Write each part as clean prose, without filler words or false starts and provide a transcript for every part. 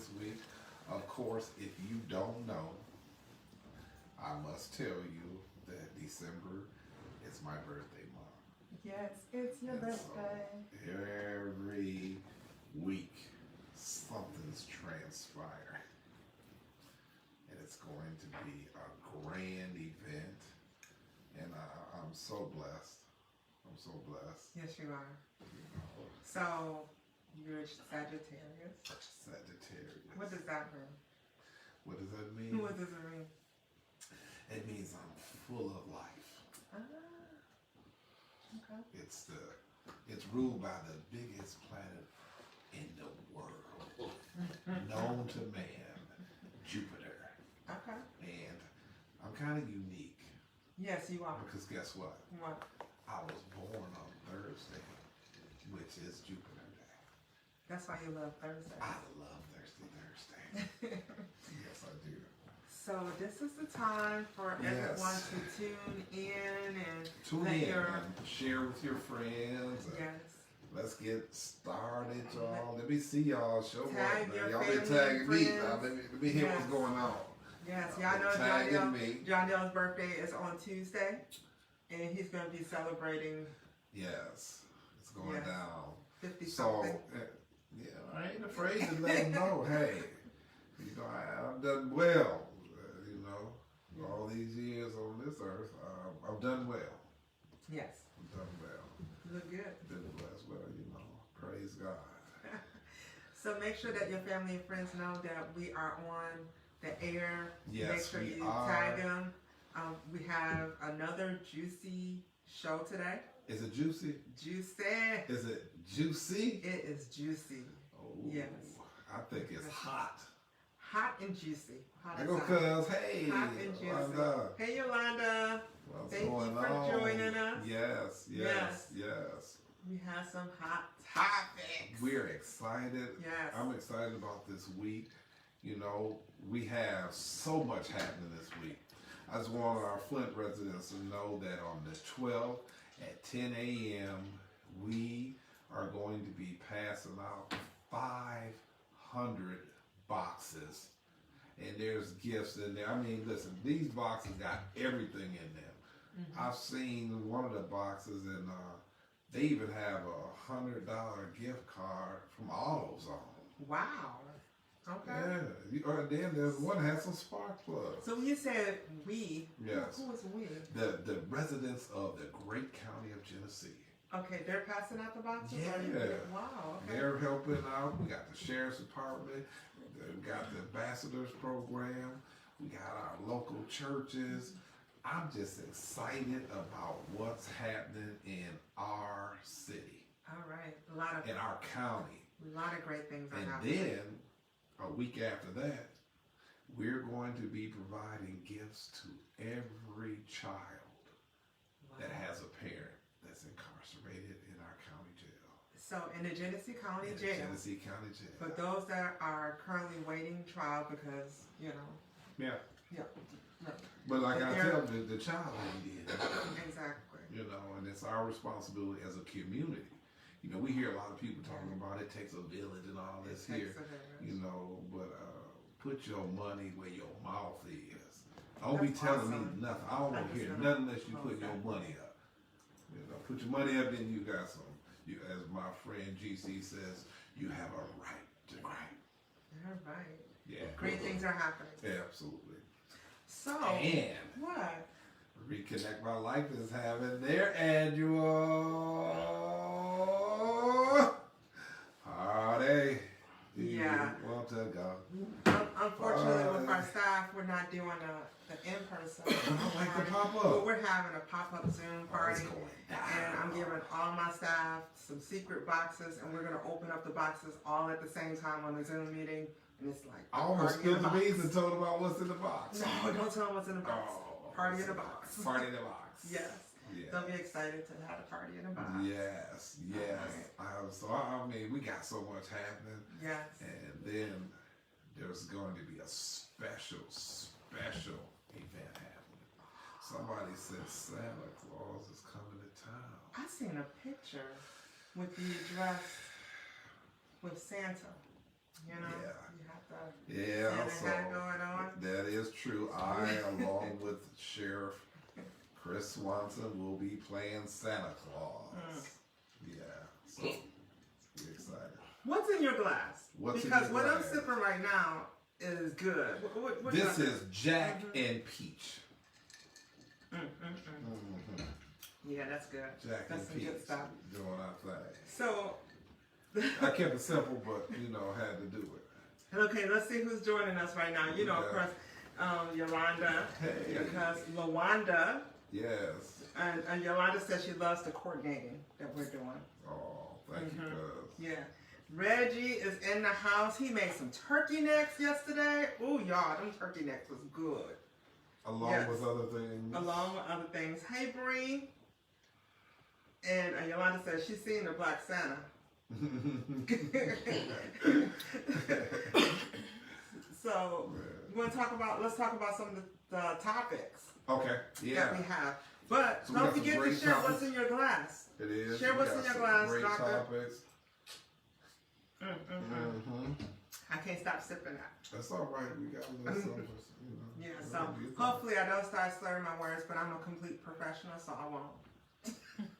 this week. Of course, if you don't know, I must tell you that December is my birthday month. Yes, it's your And birthday. so every week, something's transpiring. And it's going to be a grand event. And I'm so blessed. I'm so blessed. Yes, you are. You know, So, you're Sagittarius. Sagittarius. What does that mean? What does that mean? What does it mean? It means I'm full of life. Ah, okay. It's ruled by the biggest planet in the world, known to man, Jupiter. Okay. And I'm kind of unique Yes, you are. because guess what? What? I was born on Thursday, which is Jupiter Day. That's why you love Thursday. I love Thursday. Yes, I do. So this is the time for Yes. everyone to tune in and Tune let in your and share with your friends. yes. Let's get started, y'all. Let me see y'all. Show Tag up, your man. Y'all been family tagging and me. friends. Now, let me hear Yes. what's going on. Yes, y'all know Tagging me. Johnell's birthday is on Tuesday, and he's going to be celebrating Yes, it's going Yes. down. 50 So, something. yeah, I ain't afraid to let them know. Hey, you know, I've done well. You know, all these years on this earth, I've done well. Yes, I've done well. you look good. Been blessed well, you know. Praise God. So make sure that your family and friends know that we are on the air. Yes, make sure we you are. tag them. We have another juicy show today. Is it juicy? Juicy. Is it juicy? It is juicy. Oh, Yes. I think it's hot. Hot and juicy. Hot There and go sour. cuz. Hey, Hot and juicy. Wanda. Hey, Yolanda. What's Thank you going for on? joining us. Yes, yes, yes. We have some hot topics. We're excited. Yes. I'm excited about this week. You know, we have so much happening this week. I just want our Flint residents to know that on the 12th at 10 a.m., we are going to be passing out 500 boxes. And there's gifts in there. I mean, listen, these boxes got everything in them. Mm-hmm. I've seen one of the boxes, and they even have a $100 gift card from AutoZone. Wow. Okay. Yeah. Then there's one that has some spark plugs. So when you said we, Yes. who is we? The residents of the great county of Genesee. Okay, they're passing out the boxes? Yeah. Wow, okay. They're helping out. We got the sheriff's department. We got the ambassadors program. We got our local churches. I'm just excited about what's happening in our city, All right. A in our county. lot of great things are And happening. then, a week after that, we're going to be providing gifts to every child that has a parent that's incarcerated in our county jail. So in the Genesee County In the Jail, Genesee County Jail. for those that are currently waiting trial because, you know, Yeah. yeah, no, But like But I they're- tell them, the child ain't did it. exactly. You know, and it's our responsibility as a community. You know, we hear a lot of people talking about it takes a village and all this It here. takes a village. You know, but put your money where your mouth is. Don't be That's telling awesome. me nothing. I don't want to hear Understand. nothing unless you put your Okay. money up. You know, put your money up, then you got some. You, as my friend GC says, you have a right to cry. All right. Yeah. Great things are happening. Yeah, absolutely. So, And what? Reconnect My Life is having their annual party. Do Yeah. you want to go? Unfortunately, with our staff, we're not doing the in-person I like the party, pop-up. but we're having a pop-up Zoom Oh, it's party. going down. And I'm giving all my staff some secret boxes, and we're gonna open up the boxes all at the same time on the Zoom meeting. And it's like I almost party in spilled the box. beans and told them about what's in the box. No, don't tell them what's in the box. Oh, Party in the box. Party in the box. Yes, Yeah. they'll be excited to have a party in a box. Yes, yes. I mean, we got so much happening. Yes. And then there's going to be a special event happening. Somebody said Santa Claus is coming to town. I seen a picture with you dressed with Santa. You know, Yeah. you Yeah, have so Santa hat going on. that is true. I, along with Sheriff Chris Swanson, will be playing Santa Claus. Yeah, so we're excited. What's in your glass? What's in because your what I'm glass? sipping right now is good. What This is Jack and Peach. Yeah, that's good. Jack That's and some Peach good stuff. doing our thing. So, I kept it simple, but had to do it. okay, let's see who's joining us right now. You know, of Okay. course, Yolanda, Hey. because Lawanda, Yes. and Yolanda says she loves the coordinating that we're doing. Oh, thank you, cuz. Yeah. Reggie is in the house. He made some turkey necks yesterday. Ooh, y'all, them turkey necks was good. Along Yes. with other things. Along with other things. Hey, Bree. And Yolanda says she's seen the Black Santa. So, let's talk about some of the topics Okay, that yeah. we have. But So we don't got some forget to great share topics. what's in your glass. It is. Share We what's got in your some glass, Great Doctor. topics. I can't stop sipping that. That's all right. We got a little something, Yeah, we'll so do that. hopefully I don't start slurring my words, but I'm a complete professional, so I won't.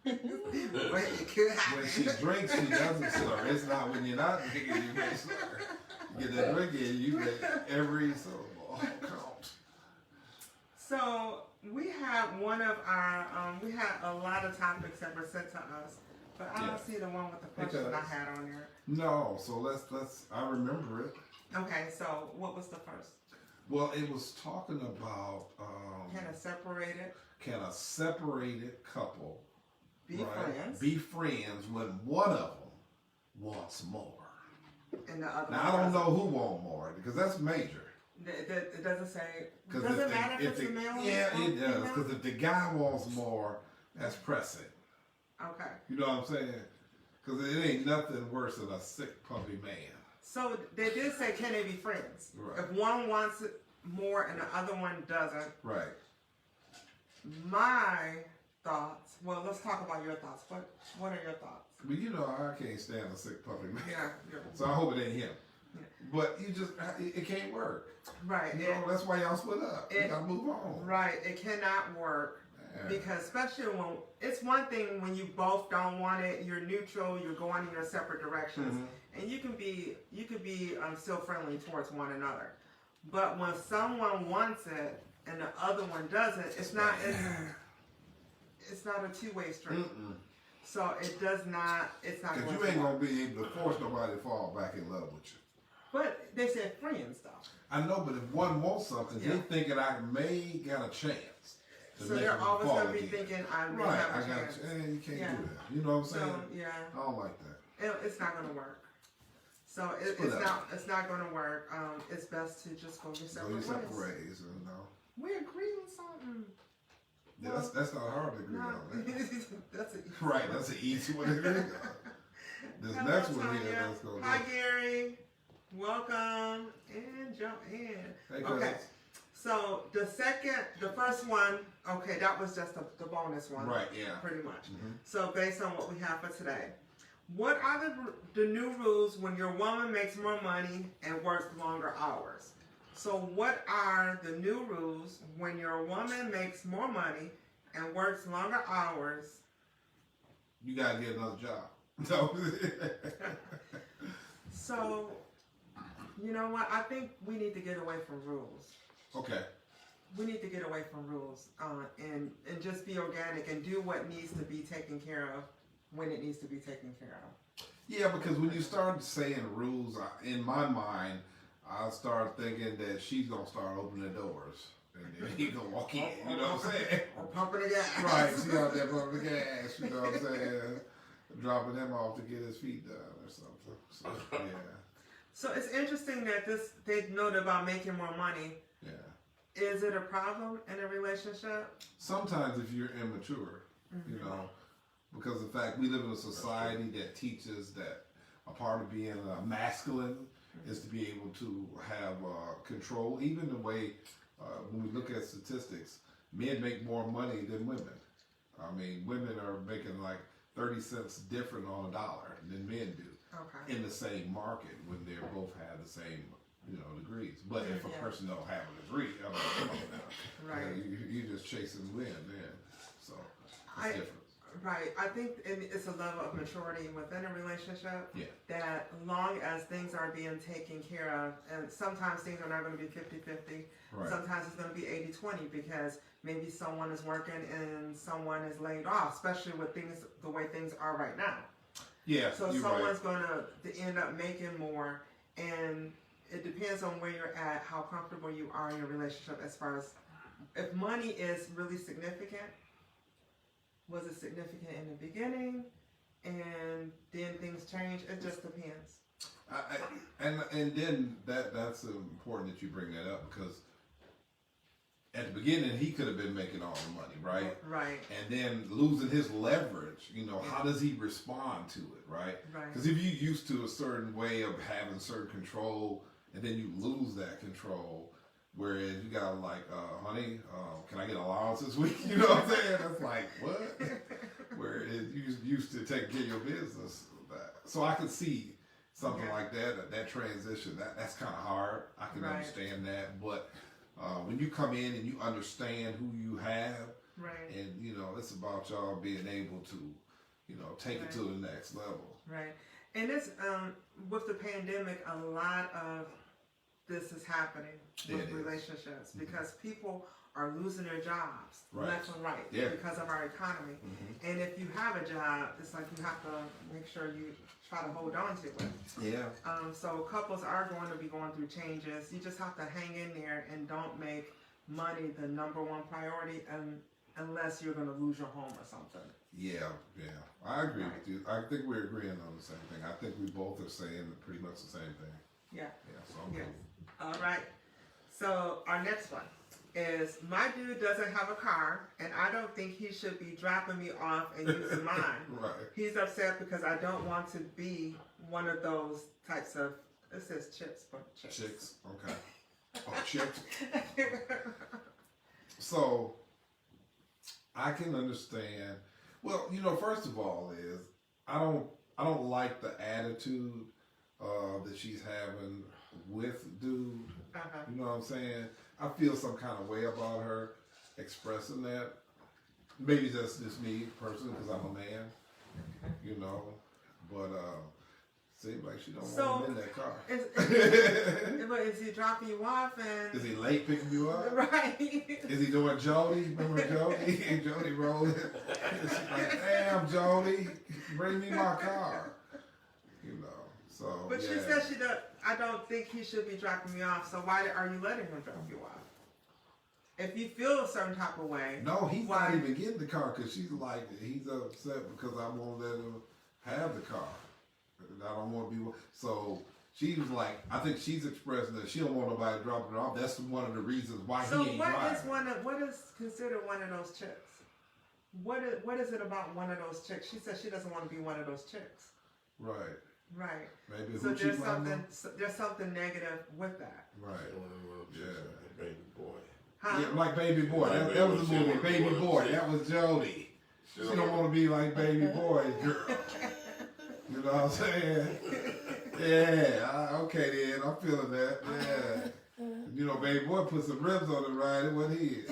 But it could happen. When she drinks, she doesn't slur. It's not when you're not drinking, you may slur. You get that drink in, you make every syllable count. So we have one of our, we had a lot of topics that were sent to us, but I don't see the one with the question I had on there. No, so let's. I remember it. Okay, so what was the first? Well, it was talking about Can a separated couple be friends? Be friends when one of them wants more. And the other Now I don't know who wants more because that's major. It doesn't say. Does Doesn't matter if it's a male. Yeah, or it does. female? Because if the guy wants more, that's pressing. Okay. You know what I'm saying? Because it ain't nothing worse than a sick puppy man. So they did say, can they be friends? Right. If one wants it more and the other one doesn't. Right. My thoughts. Well, let's talk about your thoughts. What are your thoughts? But I can't stand a sick puppy man. Yeah. So I hope it ain't him. Yeah. But it can't work. Right. That's why y'all split up. You gotta move on. Right. It cannot work. Yeah. Because especially when it's one thing when you both don't want it, you're neutral, you're going in your separate directions, and you can be still friendly towards one another. But when someone wants it and the other one doesn't, it's not a two-way street. So it does not. It's not. Because you ain't gonna be able to force nobody to fall back in love with you. But they said friends though. I know, but if one wants something, they thinking I may got a chance. So they're always going to be thinking, I may right, have a I got chance. you can't do that. You know what I'm saying? So, yeah. I don't like that. It's not going to work. So it's not going to work. It's best to just go your separate ways. We agree on something. Yeah, that's not hard to agree on. That's an easy right, that's an easy one to agree on. This Hello, next one Tanya. here, let's go. Hi, Gary. Welcome and jump in. Hey, okay. So the first one, okay, that was just the bonus one. Right, yeah. Pretty much. So based on what we have for today. What are the new rules when your woman makes more money and works longer hours? So what are the new rules when your woman makes more money and works longer hours? You gotta get another job. No. So, you know what? I think we need to get away from rules. Okay. We need to get away from rules and just be organic and do what needs to be taken care of when it needs to be taken care of. Yeah, because when you start saying rules, in my mind, I start thinking that she's going to start opening the doors. And then he going to walk in, you know what I'm saying? Or pumping the gas. Right, she out there pumping the gas, you know what I'm saying? Dropping him off to get his feet done or something. So, yeah. So it's interesting that they note about making more money. Yeah. Is it a problem in a relationship? Sometimes if you're immature, you know, because of the fact we live in a society that teaches that a part of being masculine is to be able to have control. Even the way when we look at statistics, men make more money than women. I mean, women are making like 30 cents different on a dollar than men do. Okay. in the same market when they both have the same, degrees. But if a person don't have a degree, I mean, come on now. Right. You just chasing wind then. So it's different. Right. I think it's a level of maturity within a relationship. Yeah. That long as things are being taken care of, and sometimes things are not going to be 50-50. Right. Sometimes it's going to be 80-20 because maybe someone is working and someone is laid off, especially with things the way things are right now. Yeah. So you're someone's right. going to end up making more, and it depends on where you're at, how comfortable you are in your relationship. As far as if money is really significant. Was it significant in the beginning, and then things change? It just depends. And then that's important that you bring that up, because at the beginning he could have been making all the money, right? Right. And then losing his leverage, how does he respond to it, right? Right. Because if you're used to a certain way of having certain control, and then you lose that control. Whereas you got like, honey, can I get allowance this week? You know what I'm saying? That's like, what? Whereas you used to take care of your business. So I could see something like that transition. That's kind of hard. I can understand that. But when you come in and you understand who you have, and it's about y'all being able to, take it to the next level. Right. And it's with the pandemic, a lot of this is happening with relationships because people are losing their jobs left and right because of our economy. Mm-hmm. And if you have a job, it's like you have to make sure you try to hold on to it. Yeah. So couples are going to be going through changes. You just have to hang in there and don't make money the number one priority unless you're going to lose your home or something. Yeah. I agree with you. I think we're agreeing on the same thing. I think we both are saying pretty much the same thing. Yeah. So I'm cool. All right. So our next one is my dude doesn't have a car, and I don't think he should be dropping me off and using mine. Right. He's upset because I don't want to be one of those types of. It says chips, but chicks. Chicks. Okay. Oh, chicks. So I can understand. Well, first of all, is I don't like the attitude that she's having with dude. You know what I'm saying? I feel some kind of way about her expressing that. Maybe that's just me personally because I'm a man, but seems like she don't want him in that car. Is he dropping you off and? Is he late picking you up? Right. Is he doing Jody? Remember Jody? And Jody rolling. She's like, damn, Jody, bring me my car. So. But she said she does. I don't think he should be dropping me off. So why are you letting him drop you off? If you feel a certain type of way. No, he's not even getting the car because she's like, he's upset because I won't let him have the car. I don't want to be. So she was like, I think she's expressing that she don't want nobody dropping her off. That's one of the reasons why he ain't driving. So what is considered one of those chicks? What is it about one of those chicks? She said she doesn't want to be one of those chicks. Right. Right. Maybe so there's something negative with that. Right. Yeah. Baby boy. Huh? Yeah, like Baby Boy. That was the movie. Baby Boy. That was Jody. She don't want to be like Baby Boy's girl. You know what I'm saying? Yeah. Okay then. I'm feeling that. Yeah. Baby Boy put some ribs on it, right? It wasn't his.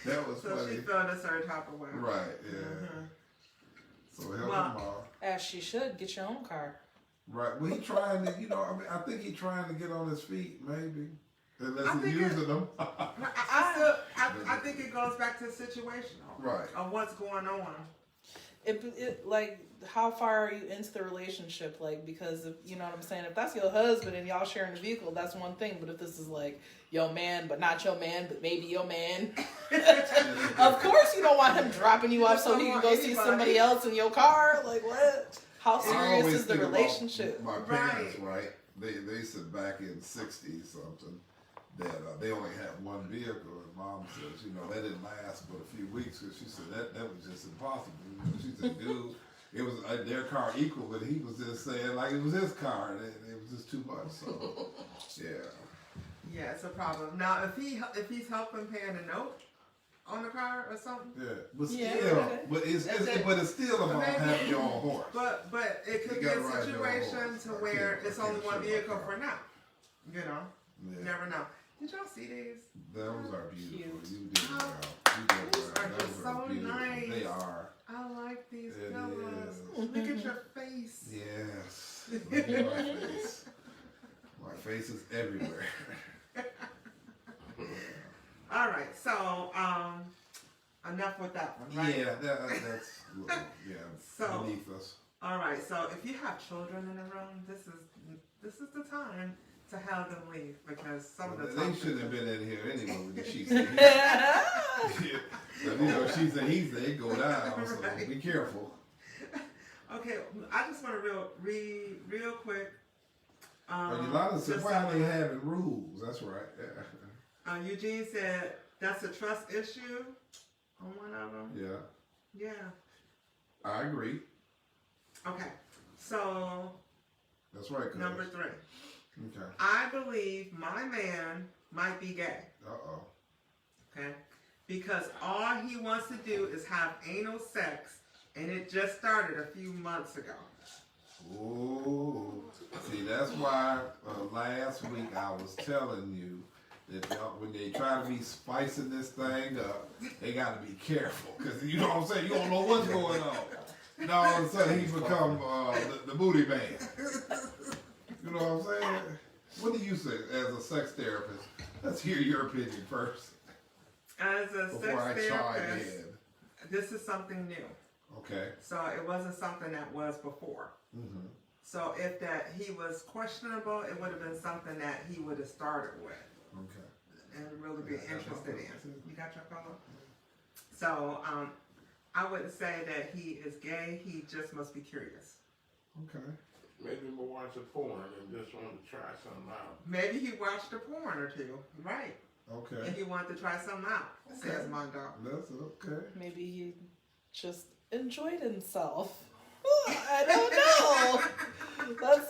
That was funny. So she felt a certain type of way. Right. Yeah. Mm-hmm. So help him out. As she should, get your own car. Right. Well, he trying to, I think he's trying to get on his feet, maybe. Unless he's using them. I think it goes back to situational. Right. Of what's going on. Like, how far are you into the relationship? Like, because if, you know what I'm saying? If that's your husband and y'all sharing the vehicle, that's one thing. But if this is like your man, but not your man, but maybe your man, of course you don't want him dropping you off so he can go see somebody else in your car. Like, what? How serious is the relationship? My parents, right? They said back in '60s something that they only had one vehicle, and Mom says, that didn't last but a few weeks because she said that was just impossible. She said, dude, it was their car equal, but he was just saying like it was his car, and it was just too much. So, yeah. Yeah, it's a problem. Now, if he's helping paying a note, on the car or something. Yeah, but still, Yeah, okay. but it's still about Maybe- having your own horse. But it could You be a gotta ride your own situation horse. to I where can't- it's I only can't one share my vehicle car. for now. You know, Yeah. never know. Did y'all see these? Those are beautiful. Cute. You did Oh, well. You did these well. are Those just are so beautiful. nice. They are. I like these It pillows. is. Look at your face. Yes. Look at my face. My face is everywhere. All right, so enough with that one, right? Yeah, that's yeah So- beneath us. All right, so if you have children in the room, this is the time to have them leave because some of the They topics- shouldn't have been in here anyway with the she said. Yeah. But, you know, she said he said it go down, so Right. be careful. Okay, I just want to real quick. But Yolanda said, just why are so- they having rules? That's right. Eugene said that's a trust issue on one of them. Yeah, Yeah. I agree. Okay. So That's right. Cuz. number 3, Okay. I believe my man might be gay. Uh-oh. Okay, because all he wants to do is have anal sex, and it just started a few months ago. Ooh. See, that's why last week I was telling you that when they try to be spicing this thing up, they got to be careful. Because you know what I'm saying? You don't know what's going on. And all of a sudden he become the booty man. You know what I'm saying? What do you say as a sex therapist? Let's hear your opinion first As a before I sex chime therapist, in. this is something new. Okay. So it wasn't something that was before. Mm-hmm. So if that he was questionable, it would have been something that he would have started with Okay. and really be Yeah, interested that's in. You got your color? So I wouldn't say that he is gay. He just must be curious. Okay. Maybe we'll watch a porn and just want to try something out. Maybe he watched a porn or two, right? Okay. And he wanted to try something out, says Mondo. That's okay. Maybe he just enjoyed himself. I don't know. That's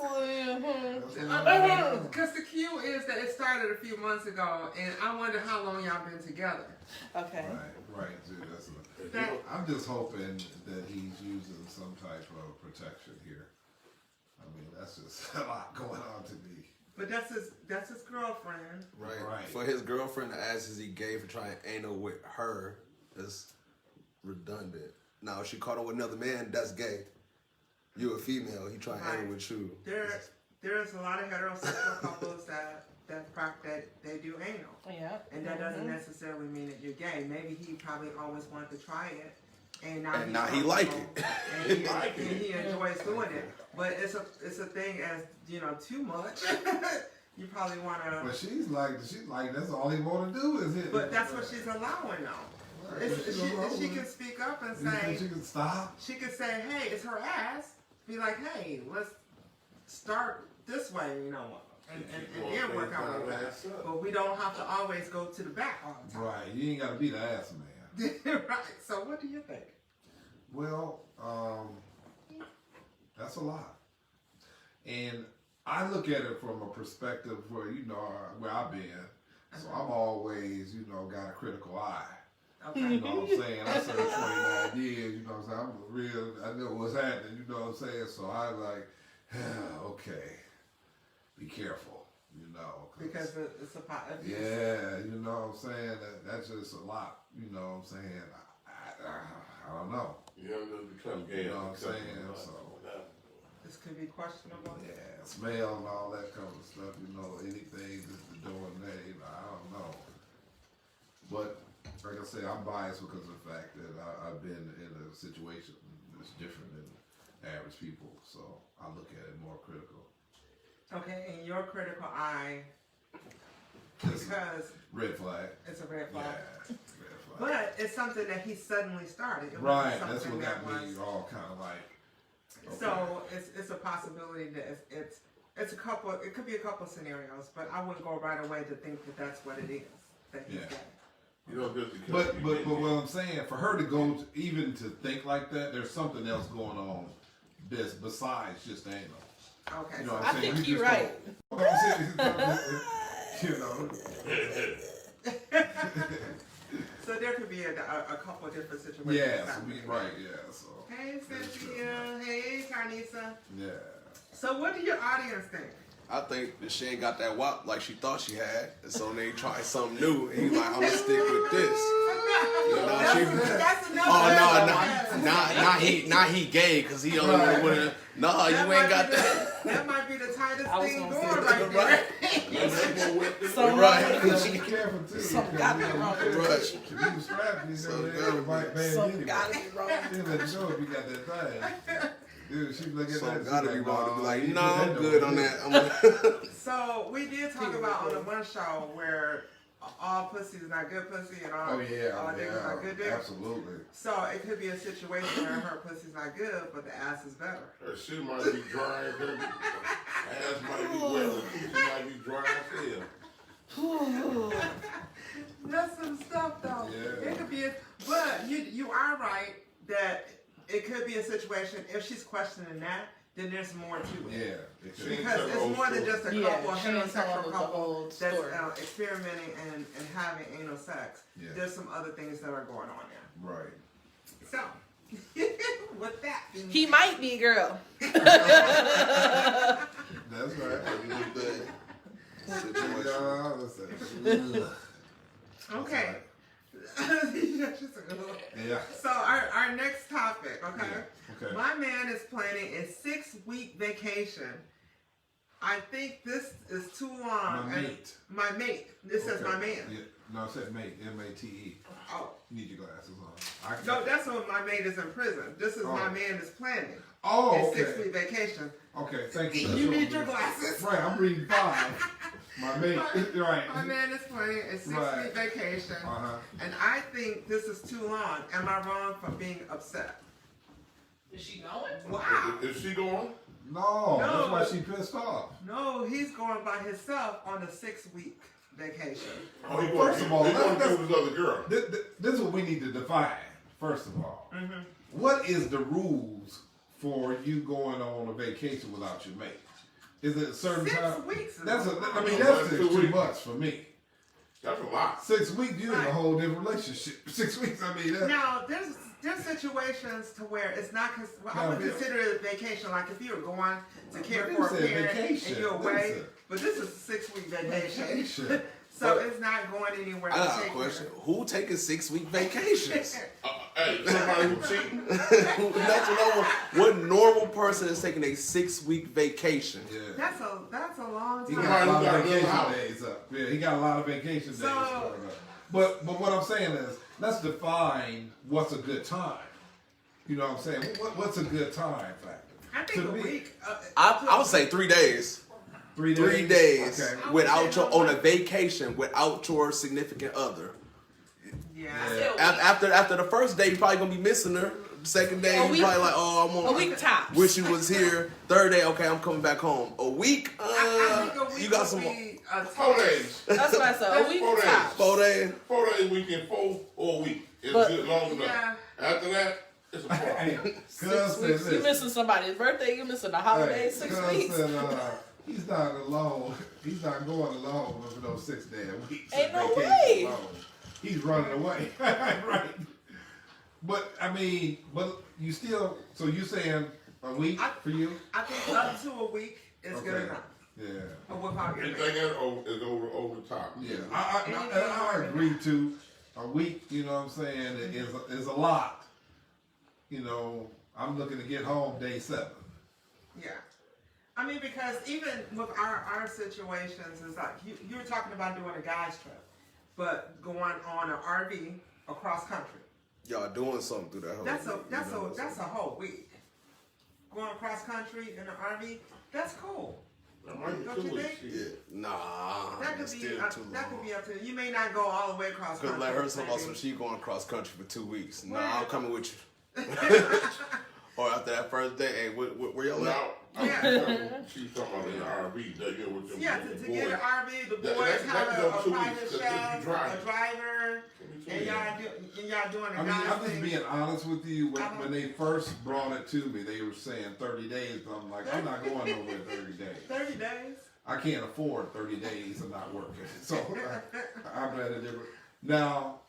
Because the cue is that it started a few months ago, and I wonder how long y'all been together. okay. Right, dude. That's That- I'm just hoping that he's using some type of protection here. I mean, that's just a lot going on to me. But that's his girlfriend. Right. Right. For his girlfriend to ask is he gay for trying anal with her is redundant. Now, if she caught on with another man, that's gay. You a female, he trying Right. anal with you. There's a lot of heterosexual couples that they do anal, Yeah. and that doesn't necessarily mean that you're gay. Maybe he probably always wanted to try it, and now he like it. and he enjoys doing it. But it's a thing as too much. You probably want to. But she's like that's all he want to do is hit. But that's what she's allowing though. She can speak up and You think say, she can stop. she could say, hey, it's her ass. Be like, hey, let's start this way, and then work our way back. But we don't have to always go to the back all the time. Right, you ain't got to be the ass man. Right. So what do you think? Well, that's a lot, and I look at it from a perspective where where I've been. So I'm always got a critical eye. Okay. You know what I'm saying? I served 29 years, you know what I'm saying? I know what's happening, you know what I'm saying? So I like, okay, be careful, Because it's a pot. yeah, you know what I'm saying? That's just a lot, you know what I'm saying? I don't know. You don't just become gay. You know what I'm saying? So, This could be questionable. yeah, smell and all that kind of stuff, anything just doing that, I don't know. But, like I say, I'm biased because of the fact that I've been in a situation that's different than average people, so I look at it more critical. Okay, and your critical eye, It's because red flag. it's a red Yeah, flag. red flag. But it's something that he suddenly started. It wasn't Right, that's something what that got me was- all kind of like. Okay. So it's a possibility that it's a couple. It could be a couple scenarios, but I wouldn't go right away to think that that's what it is. That he's Yeah. gay. You don't just become But what I'm saying, for her to go even to think like that, there's something else going on besides just anal. Okay. You know what I I'm saying? think You you're just right. don't- you know. So there could be be a couple of different situations. Yeah, so happening. right, yeah, so. Hey, Cynthia. Hey, Tarnisa. Yeah. So what do your audience think? I think that she ain't got that wop like she thought she had, and so they try something new. And he's like, I'm gonna stick with this. You know, That's another oh no, not he gay because he only want to. No, you ain't got that. That might be the tightest I was thing gonna going say right that, there. Something Right. wrong with Be it. careful too. Something got to be wrong with Right. If you was strapped, you Something know, everybody bang Something anyway. got to be wrong. She let you know if you got that thing. Dude, she look at Something that. gotta she be wrong. To be like, you no, put that I'm down. good on that. So we did talk about on the one show where all pussy is not good pussy and all, Oh yeah, all dick is not good dick. absolutely. So it could be a situation where her pussy's not good, but the ass is better. Her shit might be dry as hell. Ass might be wet. Her pussy might be dry as hell. That's some stuff though. Yeah. It could be, but you are right that it could be a situation if she's questioning that, then there's more to it. Yeah. It could. Because it's more than just a couple, a she ain't telling heterosexual us the couple whole that's story. experimenting and having anal sex. Yeah. There's some other things that are going on there. Right. So, with that being He might be, girl. That's right. Situation. okay. Yeah. So our next topic, okay? Yeah. Okay. My man is planning a 6-week vacation. I think this is too long. My and- mate. My mate. This says Okay. my man. Yeah. No, it said mate. M-A-T-E. Oh. You need your glasses on. No, that's when my mate is in prison. This is my Oh. man is planning Oh, a okay. 6-week vacation. Okay, thank you. You need your glasses. Right, I'm reading 5. My mate. Right. My man is planning a 6-week Right. vacation. Uh-huh. And I think this is too long. Am I wrong for being upset? Is she going? Wow. Is she going? No, No. that's why she pissed off. No, he's going by himself on a 6-week vacation. Oh, he First of all, he going let's- to with his other girl. This is what we need to define, first of all. Mm-hmm. What is the rules for you going on a vacation without your mate? Is it a certain 6 time? weeks. Is That's a a, lot. I mean, No, that's that's just 2 too weeks. much for me. That's a lot. 6 weeks, you're in Right. a whole different relationship. 6 weeks, I mean, that's, Now, there's situations to where it's not. I No, would this- consider it a vacation, like if you were going to care But for a this is a parent vacation. and you're This away. is a- But this is a 6-week vacation. vacation. So it's not going anywhere. I to got a take question. her. Who taking 6-week vacations? Hey, somebody who cheating? That's what I want. What normal person is taking a 6-week vacation? Yeah. That's a long He time. got a lot Somebody of who got a vacation house. days up. Yeah, he got a lot of vacation days So- coming up. But what I'm saying is, let's define what's a good time. You know what I'm saying? What's a good time factor? I think To a me, week. I would say 3 days. 3 days. 3 days Okay. I would without say your no on a more. vacation without your significant other. Yeah. Yeah. After the first day, you probably gonna be missing her. Second day, A you week. probably like, oh, I'm A on. week tops. Wish you was here. Third day, okay, I'm coming back home. A week, I think a week you got would some be a 4 days. That's what I said. A week 4 days. tops. 4 days. 4 days weekend, 4 or a week. It's But- good long enough. Yeah. After that, it's a problem. Hey, 6 Cuz weeks. said You this. missing somebody's birthday. You missing a holiday. 6 Cuz weeks. said, he's not alone. He's not going alone for those 6 damn weeks. Ain't no Vacation way. alone. He's running away. Right. But I mean, but you still. So you saying a week for you? I think up to a week is good Okay. enough. Yeah. Without your Anything else is over the top. Yeah. I agree to a week. You know what I'm saying? Is a lot. You know, I'm looking to get home day 7. Yeah. I mean, because even with our situations, it's like you were talking about doing a guy's trip, but going on an RV across country. Y'all doing something through that whole. That's a whole week. Going cross country in an RV, that's cool. That might be Don't 2 you weeks. think? Yeah, nah, That could it's be still too that could long. be up to you. You may not go all the way across Could country. let her talk about some maybe. she going across country for 2 weeks. Nah, Well- I'm coming with you. Or after that first day, hey, where y'all at? Now, Yeah. she's talking about in the RV. They get with them Yeah, with to the get an boys. RV, the That- boys that- have that's a up 2 private weeks, 'cause if you chef, drive. a driver, and y'all doing a I mean, guys I'm just thing. being honest with you. When they first brought it to me, they were saying 30 days. But I'm like, I'm not going over 30 days. 30 days. I can't afford 30 days of not working. So I'm at a different. Now,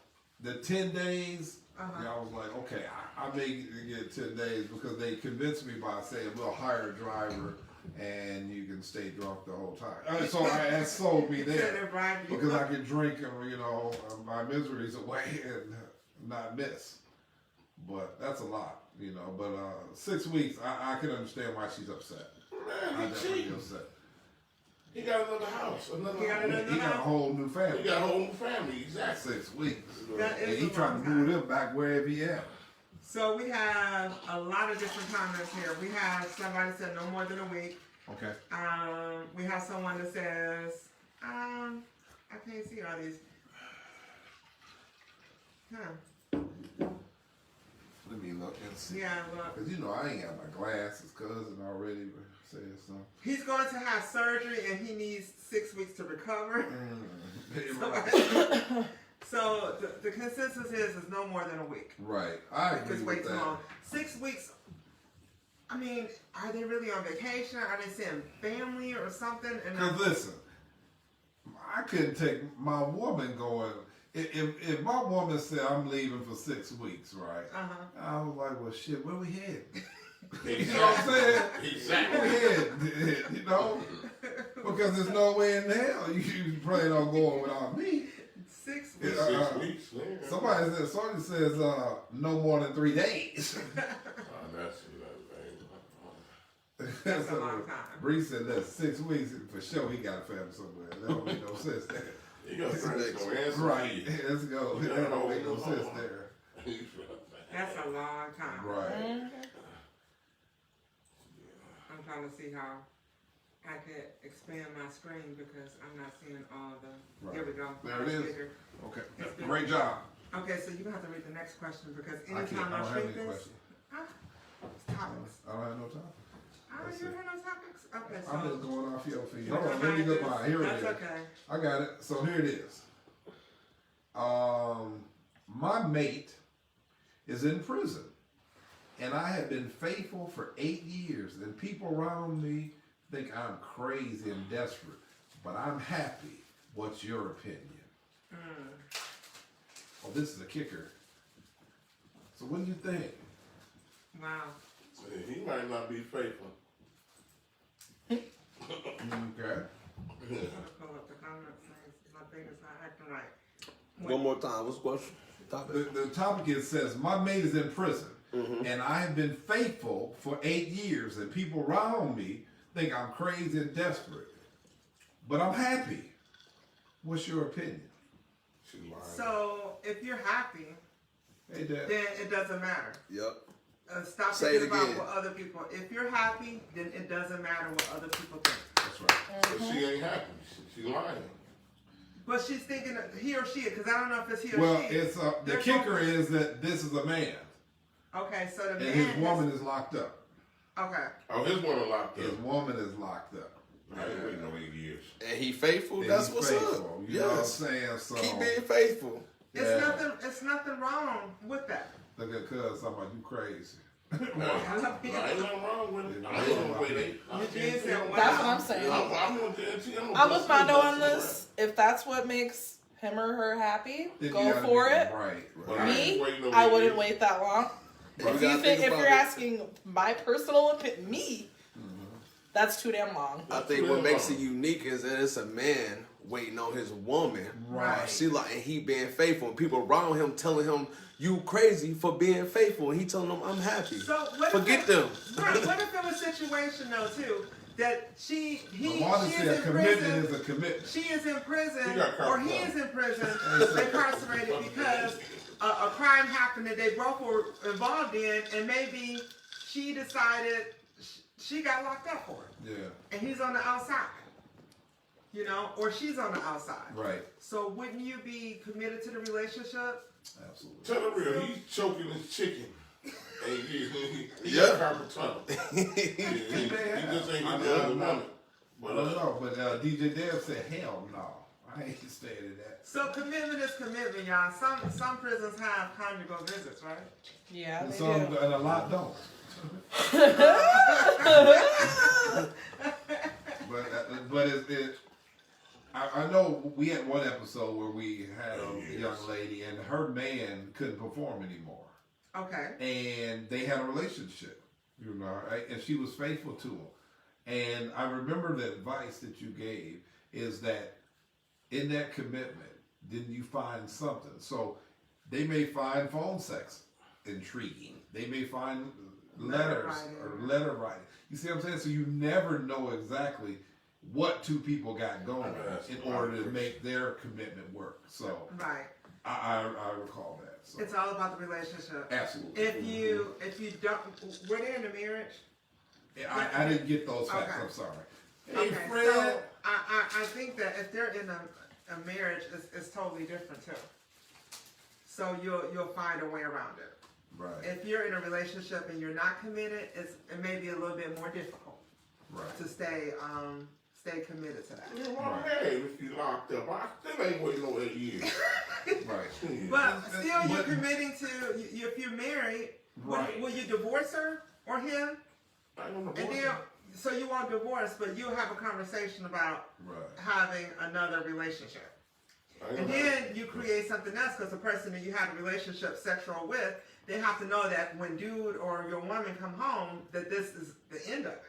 the 10 days, Uh-huh. I was like, okay, I may get 10 days because they convinced me by saying we'll hire a driver and you can stay drunk the whole time. So that sold me Said there it right. because I can drink, my miseries away and not miss. But that's a lot, But 6 weeks, I can understand why she's upset. Man, I'm he definitely cheating. upset. He got another house, He got another He got a whole new family. He got a whole new family, exactly. 6 weeks. That And is he a trying to long move time. them back wherever he at. So we have a lot of different comments here. We have somebody said no more than a week. Okay. We have someone that says, I can't see all these. Huh. Let me look and see. Yeah, look. Because I ain't got my glasses. Cousin already said something. He's going to have surgery and he needs 6 weeks to recover. Right. So the consensus is no more than a week. Right. I agree It's way with too that. long. 6 weeks. I mean, are they really on vacation? Are they seeing family or something? And Because listen, I couldn't take my woman going. If my woman said I'm leaving for 6 weeks, right? I was like, well, shit, where we heading? You know what I'm saying? Exactly. Where we heading? Because there's no way in hell you plan on going without me. 6 Yeah. weeks. 6 weeks. Yeah. Somebody said, Sonya says, no more than 3 days. That's a long time. Bree said that 6 weeks for sure. He got a family somewhere. That don't make no sense there. You got friends gonna answer Right. me. Let's go. Yeah, That don't make no hold sense on. there. That's a long time. Right. I'm trying to see how I could expand my screen because I'm not seeing all the. Right. Here we go. There it It's is. bigger. Okay. It's bigger. Great job. Okay, so you're gonna have to read the next question because I can't. anytime I I, don't have shrink any this, questions. topics. I don't have no time. That's You it. have no topics? Okay, so. I'm just going off your feet. We're Hold on. gonna Let me hide go this. by. Here it That's is. okay. I got it. So here it is. My mate is in prison, and I have been faithful for 8 years, and people around me think I'm crazy and desperate, but I'm happy. What's your opinion? Oh, this is a kicker. So what do you think? Wow. He might not be faithful. Okay. I'm gonna pull up the comments. My thing is not acting right. One more time. What's the question? Topic. The topic is says, my mate is in prison, and I have been faithful for 8 years, and people around me think I'm crazy and desperate, but I'm happy. What's your opinion? She lying. So if you're happy, Hey, Dad. then it doesn't matter. Yep. Stop Say it thinking about again. what other people. If you're happy, then it doesn't matter what other people think. That's right. But she ain't happy. She lying. But she's thinking he or she, because I don't know if it's he or Well, she. it's the They're kicker both- is that this is a man, Okay, so the and man. his woman is locked up. Okay. Oh, his woman locked His up. woman is locked up. I ain't waiting no 8 years. And he faithful. And That's he's what's faithful, up. You know what I'm Yes. saying? So Keep being faithful. yeah. It's nothing wrong with that. Look at cuz talking about you crazy. Ain't nothing wrong with it. I ain't gonna wait 8. Eugene said, wow. That's what I'm saying. I'm gonna tell you. I'm with Mondo on this. If that's what makes him or her happy, Then you go gotta for be- it. Right. Me, waiting I wouldn't wait that long. You If you gotta think, if about you're it. asking my personal opinion, that's too damn long. I think what makes it unique is that it's a man waiting on his woman. Right. She like, and he being faithful, and people around him telling him you crazy for being faithful, and he telling them I'm happy. So what Forget if them. Right. What if it was a situation though too that she is Honestly, a in commitment prison. is a commitment. She is in prison, He got or caught he up. is in prison, incarcerated because a crime happened that they both were involved in, and maybe she decided she got locked up for it, Yeah. and he's on the outside, or she's on the outside. Right. So wouldn't you be committed to the relationship? Absolutely. Tell the real, he's choking his chicken. And he Yeah. got carpal tunnel. He just ain't I get the other don't know. woman. I don't know, but DJ Dev said, hell no. I ain't staying in that. So commitment is commitment, y'all. Some prisons have conjugal visits, right? Yeah, And they some, do. and a lot don't. But I know we had one episode where we had a young lady, and her man couldn't perform anymore. Okay. And they had a relationship, you know, right? And she was faithful to him. And I remember the advice that you gave is that in that commitment, then you find something. So they may find phone sex intriguing. They may find letter writing. You see what I'm saying? So you never know exactly what two people got going in order to make their commitment work. So Right. I recall that. So. It's all about the relationship. Absolutely. If you don't, were they in a marriage? I didn't get those facts. Okay. I'm sorry. Hey, Okay, Fred. so I think that if they're in a marriage, it's totally different too. So you'll find a way around it. Right. If you're in a relationship and you're not committed, it may be a little bit more difficult Right. to stay committed to that. You know, I'm mad if you locked up. I still ain't waiting no 8 years. Right. But still, you're But- committing to. If you're married, Right. will you divorce her or him? I don't know And then, so you want divorce, but you have a conversation about Right. having another relationship. And then you create something else because the person that you had a relationship sexual with, they have to know that when dude or your woman come home, that this is the end of it.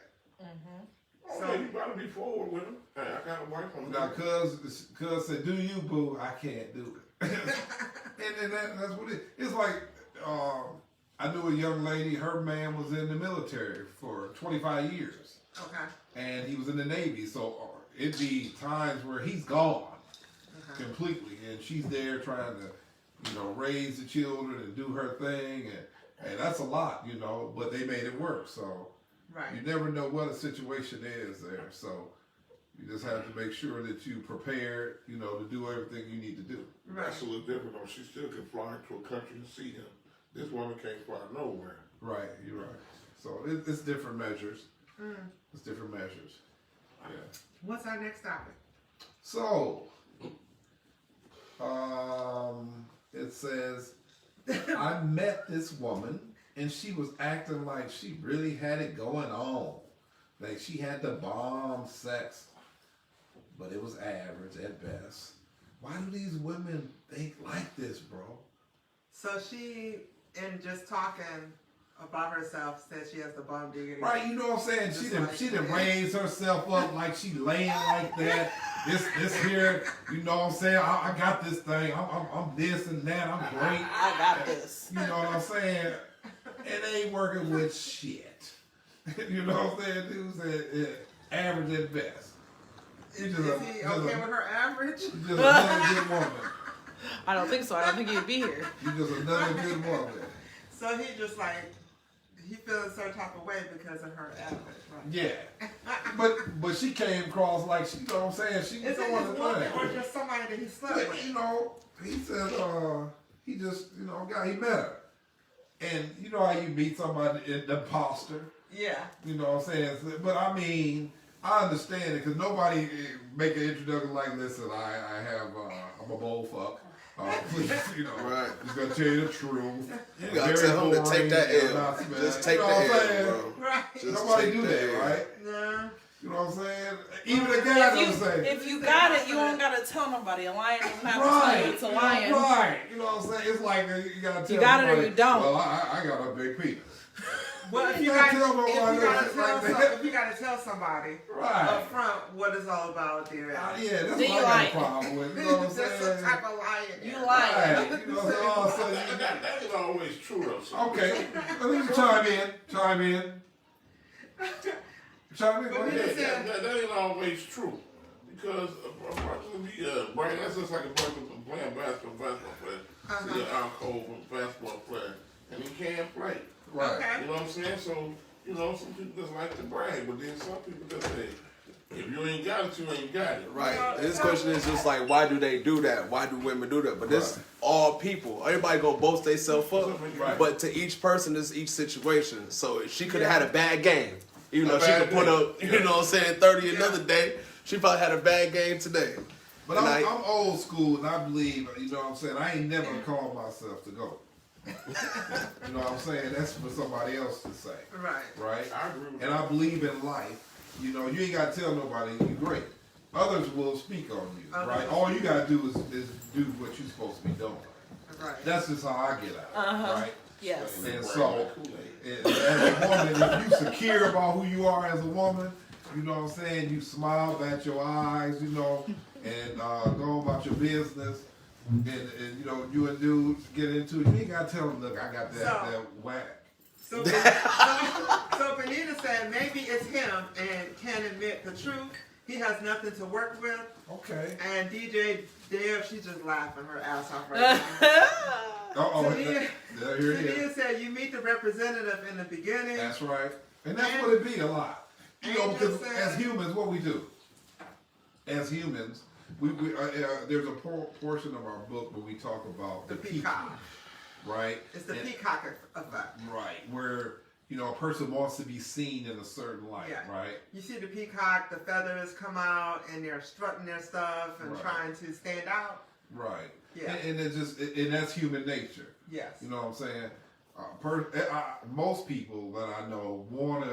So you gotta be forward with him. Hey, I got a wife on Now, cuz said, "Do you, boo? I can't do it." and that's what it is. It's like I knew a young lady. Her man was in the military for 25 years, Okay. and he was in the Navy. So it'd be times where he's gone completely, and she's there trying to, raise the children and do her thing, and that's a lot, But they made it work. So Right. you never know what a situation is there. So you just have to make sure that you prepared, to do everything you need to do. That's a little different though. She still can fly to a country to see him. This woman can't fly nowhere. Right, you're right. So it's different measures. It's different measures. Yeah. What's our next topic? So, it says, I met this woman and she was acting like she really had it going on. Like she had the bomb sex, but it was average at best. Why do these women think like this, bro? So she, in just talking about herself, said she has the bum diggity. Right, you know what I'm saying? Just She like- done raised herself up like she laying like that. This here, you know what I'm saying? I got this thing. I'm this and that. I'm great. I got this. You know what I'm saying? And they ain't working with shit. You know what I'm saying? Dude said average at best. Is he okay with her average? Just another good woman. I don't think so. I don't think he'd be here. You just another good woman. So he just like, he feels a certain type of way because of her average, right? Yeah. But she came across like she, you know what I'm saying? She was Is it doing his the woman thing. or just somebody that he slept But, with? he said, he just, he met her. And you know how you meet somebody, the imposter? Yeah. You know what I'm saying? But I mean, I understand it because nobody make an introduction like, listen, I'm a bold fuck. Please, Right. just gonna tell you the truth. You gotta Very tell him to take boring, that you're L. not smelling. Just take You know the what I'm L, saying? bro. Right. Just Nobody take do the that, L. right? No. You know what I'm saying? Even a guy don't say. If you got it, you don't gotta tell nobody. A lion doesn't have to tell Right, you it's a lion. right. You know what I'm saying? It's like you gotta tell You got it or somebody, you don't. Well, I got a big penis. Well, if You you gotta gotta tell nobody if you gotta tell somebody Right. up front what it's all about, then Yeah, that's Then what you I got lying. a problem with. You know what I'm that's saying? some type of lying. You there. lying. Right. You know, so That ain't always true though. So okay. Let me chime in. Chime in. Go But ahead. that ain't always true. Because Brian, that's just like a person playing basketball player. See an alcohol basketball player. And he can't play. Right. Okay. You know what I'm saying? So, some people just like to brag, but then some people just say, if you ain't got it, you ain't got it. Right. This question is just like, why do they do that? Why do women do that? But this all people. Everybody gonna boast themselves up. Right. But to each person, is each situation. So if she could have had a bad game. Even though she bad could put day. up, you know what I'm saying, 30 another day, she probably had a bad game today. But And I'm old school, and I believe, you know what I'm saying, I ain't never called myself to go. You know what I'm saying? That's for somebody else to say. Right. Right? I agree with And I believe in life, you ain't got to tell nobody you're great. others will speak on you, Others right? will All you gotta do is do what you're supposed to be doing. Right. That's just how I get out, right? Yes. And so, as a woman, if you secure about who you are as a woman, you know what I'm saying, you smile, bat your eyes, you know, and go about your business, and you know, you and dudes get into it, you ain't gotta tell them, look, I got that whack. So Benita said maybe it's him and can't admit the truth. He has nothing to work with. Okay. And DJ Deb, she's just laughing her ass off right now. Tania said you meet the representative in the beginning. That's right. And that's what it be a lot. You know, because as humans, what we do, as humans, we there's a portion of our book where we talk about the peacock. Right? It's the peacock effect. Right. Where, you know, a person wants to be seen in a certain light, right? You see the peacock, the feathers come out, and they're strutting their stuff and trying to stand out. Right. Yeah. And it's just, and that's human nature. Yes. You know what I'm saying? Most people that I know want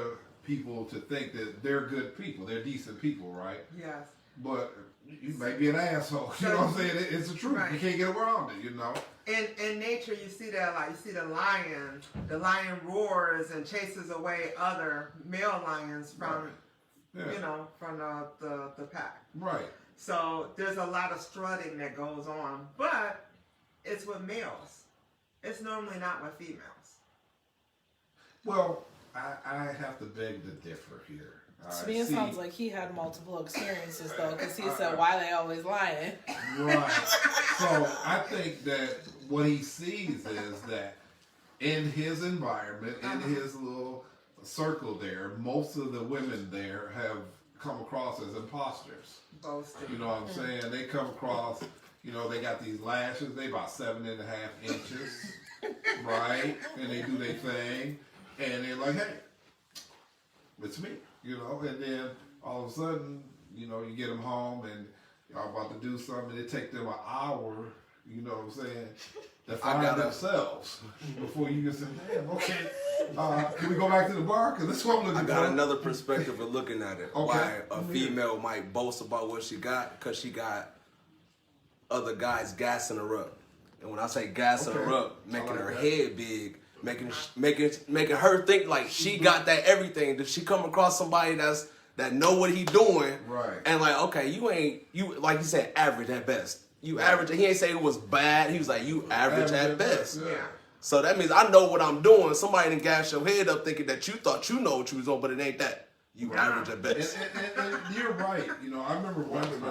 people to think that they're good people, they're decent people, right? Yes. But you may be an asshole. You know what I'm saying? It's the truth. Right. You can't get around it, you know? In nature, you see that, like, you see the lion roars and chases away other male lions from, you know, from the pack. Right. So there's a lot of strutting that goes on, but it's with males. It's normally not with females. Well, I have to beg to differ here. To me, it sounds like he had multiple experiences, though, because he said, why they always lying? Right. So I think that what he sees is that in his environment, in his little circle there, most of the women there have come across as imposters. Boasting. You know what I'm saying? They come across, you know, they got these lashes, they about 7.5 inches, right? And they do their thing, and they're like, hey, it's me. You know, and then all of a sudden, you know, you get them home and y'all about to do something. It take them an hour, you know what I'm saying, to find themselves before you can say, damn, okay, can we go back to the bar? Because this is what I'm looking for. I got another perspective of looking at it. Okay. Why a female might boast about what she got, because she got other guys gassing her up. And when I say gassing her up, making her head big, making her think like she got that everything. Does she come across somebody that know what he doing? Right. And like, okay, you like you said, average at best. You average. He ain't say it was bad. He was like, you average at best. Yeah. So that means I know what I'm doing. Somebody done gas your head up thinking that you thought you know what you was on, but it ain't that. You average at best. And you're right. You know, I remember one time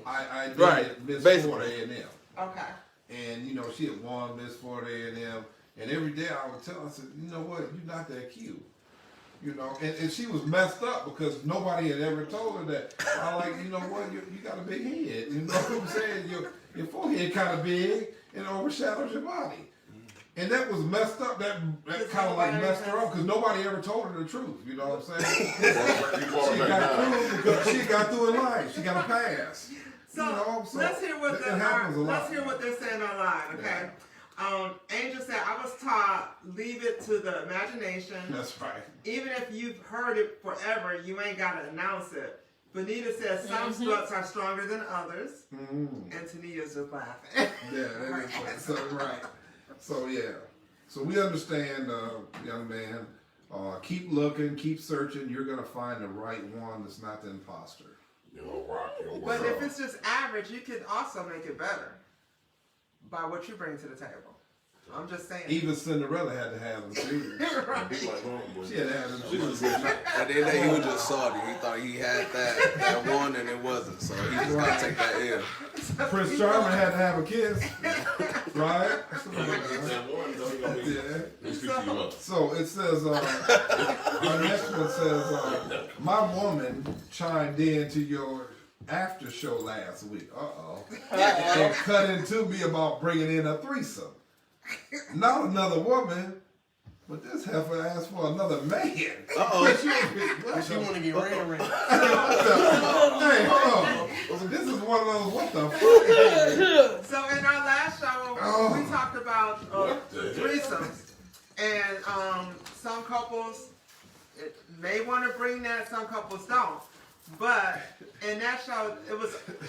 I did Right. Miss Ford A&M. Okay. And, you know, she had won Miss Ford A&M. And every day I would tell her, I said, you know what, you're not that cute. You know, and she was messed up because nobody had ever told her that. I like, you know what, you got a big head. You know what I'm saying? Your forehead kind of big and it overshadows your body. And that was messed up. That kind of like messed her up because nobody ever told her the truth. You know what I'm saying? She got through because she got through in life. She got a pass. So, you know, so let's hear what let's hear what they're saying online. Okay. Yeah. Angel said, I was taught, leave it to the imagination. That's right. Even if you've heard it forever, you ain't got to announce it. Benita says, some struts are stronger than others. And Tania's just laughing. Yeah, that is right. So, right. So, yeah. So we understand, young man, keep looking, keep searching. You're going to find the right one that's not the imposter. But if it's just average, you could also make it better by what you bring to the table. I'm just saying. Even Cinderella had to have them shoes. She had to have them shoes. At the end of the day, he was just salty. He thought he had that one and it wasn't. So he just got to take that L. Prince Charming had to have a kiss. Right? Yeah. So it says, our next one says, my woman chimed in to your after show last week. And cut into me about bringing in a threesome. Not another woman, but this heifer asked for another man. She want to get ran. Hey, hold on. This is one of those, what the fuck? So in our last show, we talked about threesomes. And some couples may want to bring that, some couples don't. But in that show,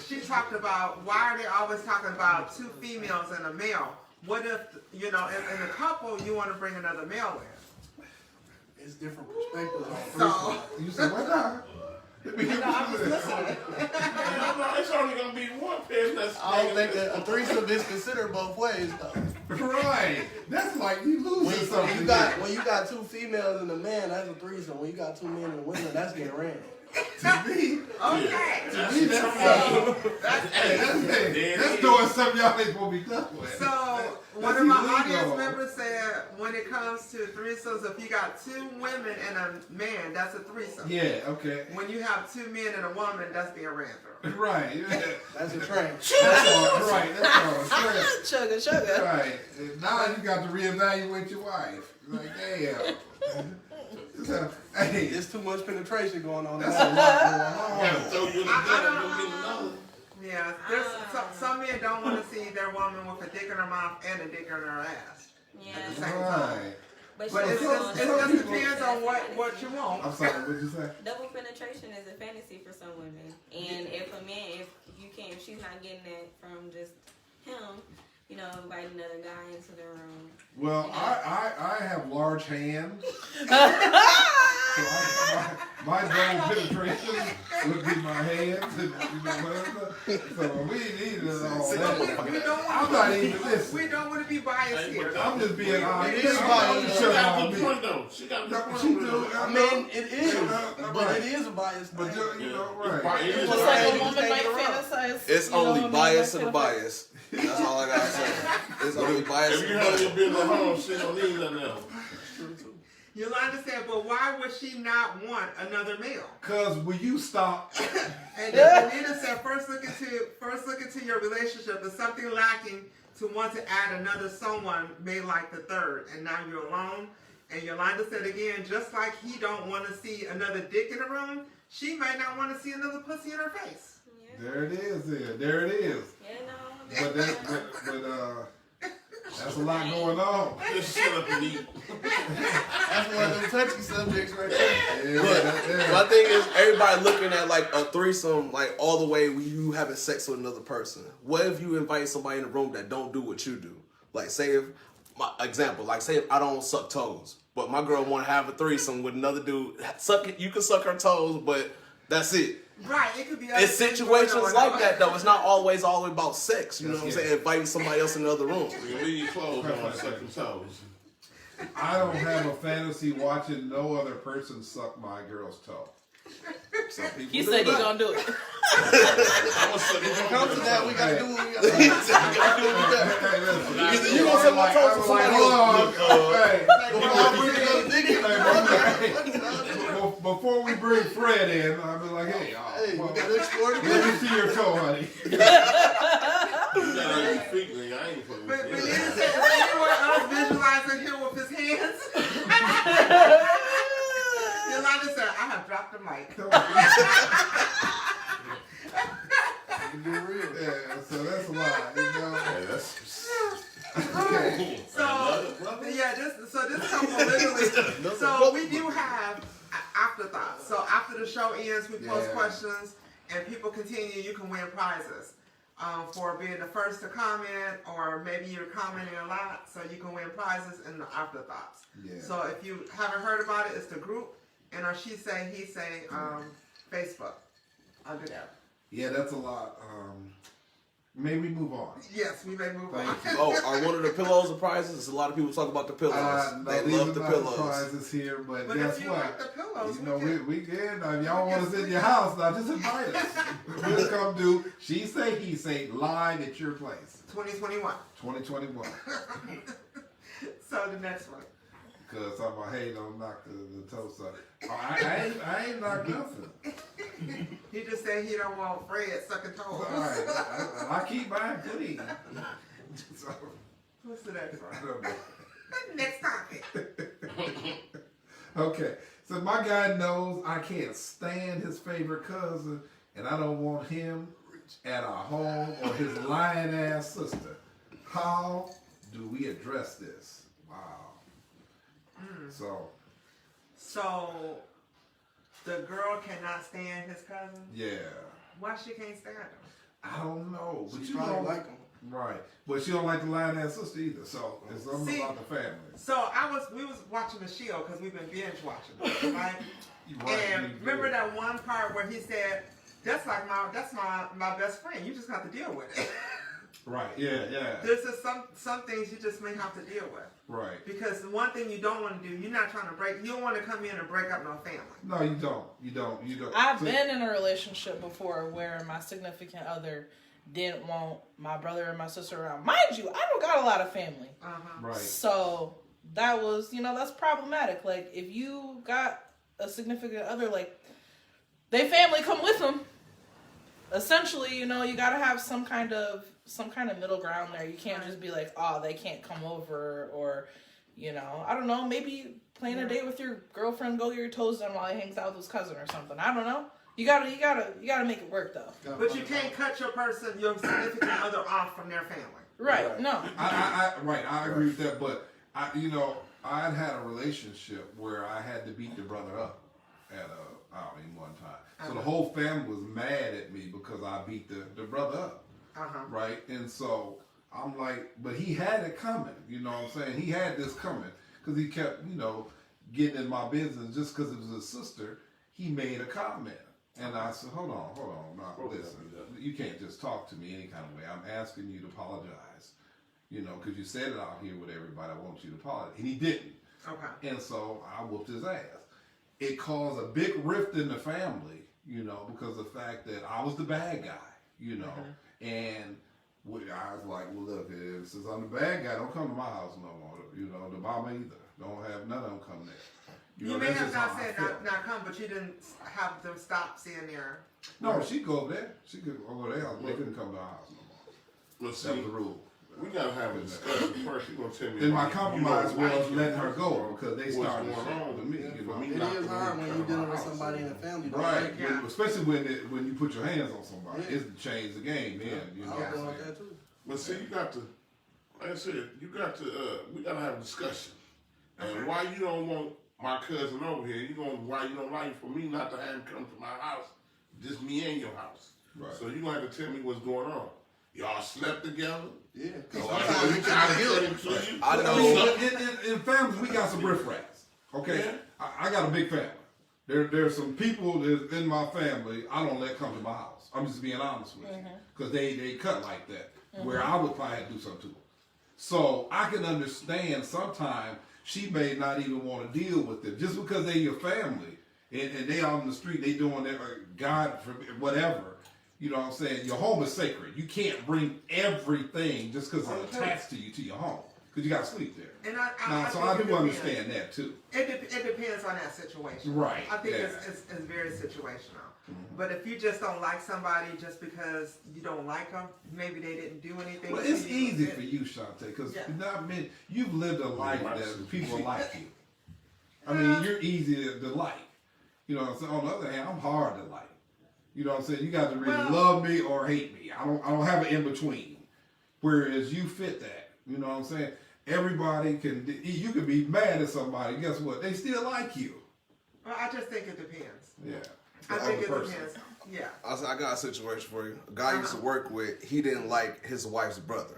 she talked about why are they always talking about two females and a male? What if, in a couple, you want to bring another male in? It's different perspectives on it. So, You said what now? I'm just listening. No, it's only gonna be one person that's. I don't think that a threesome is considered both ways though. Right. That's like you losing something. When you got two females and a man, that's a threesome. When you got two men and a woman, that's getting ran. To me, Okay. that's doing something y'all ain't supposed to be done with. So, one of my audience members said when it comes to threesomes, if you got two women and a man, that's a threesome. Yeah, okay. When you have two men and a woman, that's being ran through. Right. Yeah. That's a train. That's all right. That's all right. Sugar. Right. Now you got to reevaluate your wife. Like, damn. So, hey, There's too much penetration going on. that's a lot going on. Yeah, so you go get another. Yeah, there's some men don't want to see their woman with a dick in her mouth and a dick in her ass. Yeah. At the same time. Right. But it just depends on what you want. I'm sorry, what'd you say? Double penetration is a fantasy for some women, and if she's not getting that from just him, invite another guy into the room. Well, I have large hands. So my double penetration would be my hands and whatever. So we need it all that. I'm not even this. We don't want to be biased here. I'm just being honest. It is She biased. got the point though. She got the point. She do. I mean, it is, but it is a bias. But Right. right. It's Just like a woman might fantasize. It's you know, only a man bias might and fantasize. bias. That's all I gotta say. It's only bias If you and have your bias. business at home, she don't need nothing else. Yolanda said, but why would she not want another male? Cause will you stop? And then Anita said, first look into your relationship. Is something lacking to want to add another someone may like the third, and now you're alone? And Yolanda said again, just like he don't want to see another dick in the room, she might not want to see another pussy in her face. Yeah. There it is. There it is. Yeah, no. But that's a lot going on. Just shut up and eat. That's one of them touchy subjects right there. Yeah, My thing is, everybody looking at like a threesome, like all the way you having sex with another person. What if you invite somebody in the room that don't do what you do? Like, say if I don't suck toes, but my girl want to have a threesome with another dude. You can suck her toes, but that's it. Right, it could be other It's things going situations on. like that though. It's not always all about sex. You know what I'm saying? Inviting somebody else in the other room. You leave your clothes on, suck your toes. I don't have a fantasy watching no other person suck my girl's toe. Some people He do said he that. gonna do it. I'm gonna suck When it your comes to that, we gotta do what we gotta do. Hey, listen. Either you gonna suck my toes or somebody else. Before we bring Fred in, I'll be like, hey, Hey, we gotta explore the let me see your toe, honey. You got on your feet, nigga. I ain't fucking But with Anita you. said, is anyone else visualizing him with his hands? Yolanda said, I have dropped the mic. Be real. Yeah, so that's a lot, Hey, that's. Okay. So this couple literally. So we do have afterthoughts. So after the show ends, we post Yeah. questions, and people continue. You can win prizes for being the first to comment, or maybe you're commenting a lot, so you can win prizes in the afterthoughts. Yeah. So if you haven't heard about it, it's the group and our She Say He Say Facebook. Under that. Yeah, that's a lot. Maybe we move on. Yes, we may move on. Thank you. Oh, are one of the pillows the prizes? A lot of people talk about the pillows. No, They these love are the not pillows. prizes here, but But guess if you what? like the pillows, You know, we can. Now, if y'all we want can us in switch your it. house, now just invite us. We'll come do She Say He Say live at your place. 2021. 2021. So the next one. Because I'm like, hey, don't knock the toast up. Oh, I ain't knocked nothing. He just said he don't want Fred sucking toes. All right. I keep mine clean. So, What's the next I one? don't know. Next topic. Okay, so my guy knows I can't stand his favorite cousin, and I don't want him at our home or his lying ass sister. How do we address this? Wow. So So the girl cannot stand his cousin? Yeah. Why she can't stand him? I don't know. But She you probably don't like him. Right. But she don't like the lioness sister either. So it's something See, about the family. So we was watching the Shield because we've been binge watching it, right? Right. And remember that one part where he said, "That's like my best friend. You just have to deal with it." Right. Yeah. Yeah. This is some things you just may have to deal with. Right. Because the one thing you don't want to do, you're not trying to break. You don't want to come in and break up no family. No, you don't. You don't. You don't. I've been in a relationship before where my significant other didn't want my brother and my sister around. Mind you, I don't got a lot of family. Right. So that was, that's problematic. Like, if you got a significant other, like, they family come with them. Essentially, you gotta have some kind of middle ground there. You can't just be like, oh, they can't come over, or, I don't know, maybe plan a date with your girlfriend, go get your toes done while he hangs out with his cousin or something. I don't know. You gotta make it work though. But you can't cut your significant other off from their family. Right. No. I agree with that, but I had a relationship where I had to beat the brother up at a outing one time. So the whole family was mad at me because I beat the brother up. Right? And so I'm like, but he had it coming, you know what I'm saying? He had this coming because he kept, getting in my business just because it was his sister. He made a comment. And I said, hold on. Now, listen, you can't just talk to me any kind of way. I'm asking you to apologize, because you said it out here with everybody. I want you to apologize. And he didn't. Okay. And so I whooped his ass. It caused a big rift in the family, because of the fact that I was the bad guy, And I was like, well, look, since I'm the bad guy, don't come to my house no more. The mama either. Don't have none of them come there. You may have not said not come, but you didn't have them stop seeing their... No, she'd go over there. She could go over there. They couldn't come to our house no more. Let's That see. was the rule. We gotta have a discussion first. You're gonna tell me. And my compromise was like letting her go because they what's started going on with me. It is hard when you're dealing with somebody in the family. Right, Yeah. especially when you put your hands on somebody, it's to change the game. Then I was going like that too. But see, you got to, like I said, we gotta have a discussion. And why you don't want my cousin over here? Why you don't like for me not to have him come to my house? Just me and your house. Right. So you gonna have to tell me what's going on. Y'all slept together? Yeah. I know. In families, we got some riffraffs. Okay, Yeah. I got a big family. There's some people that's in my family I don't let come to my house. I'm just being honest with you because they cut like that. Where I would probably have to do something to them. So I can understand sometimes she may not even want to deal with it just because they're your family and they out on the street, they doing their God forbid, whatever. You know what I'm saying? Your home is sacred. You can't bring everything just because it's attached to you to your home because you got to sleep there. And I do understand that too. It depends on that situation. Right. I think it's very situational. But if you just don't like somebody just because you don't like them, maybe they didn't do anything. Well, it's easy for you, Shuntai, because you've lived a life that people like you. I mean, you're easy to like. You know what I'm saying? On the other hand, I'm hard to like. You know what I'm saying? You got to really love me or hate me. I don't have an in between. Whereas you fit that. You know what I'm saying? Everybody you can be mad at somebody. Guess what? They still like you. Well, I just think it depends. Yeah. I think it depends. Yeah. I got a situation for you. A guy I used to work with, he didn't like his wife's brother.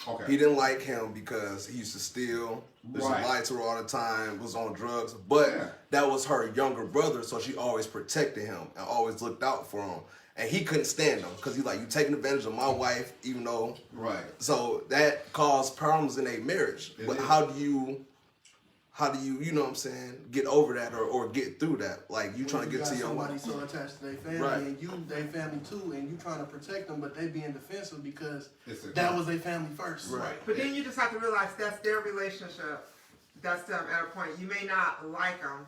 Okay. He didn't like him because he used to steal, used to lie to her all the time, was on drugs. But that was her younger brother, so she always protected him and always looked out for him. And he couldn't stand him because he's like, you taking advantage of my wife, even though. Right. So that caused problems in a marriage. But how do you, you know what I'm saying, get over that or get through that? Like, you trying to get to your somebody so attached to their family and you their family too, and you trying to protect them, but they being defensive because that was their family first. Right. But then you just have to realize that's their relationship. That's them at a point. You may not like them,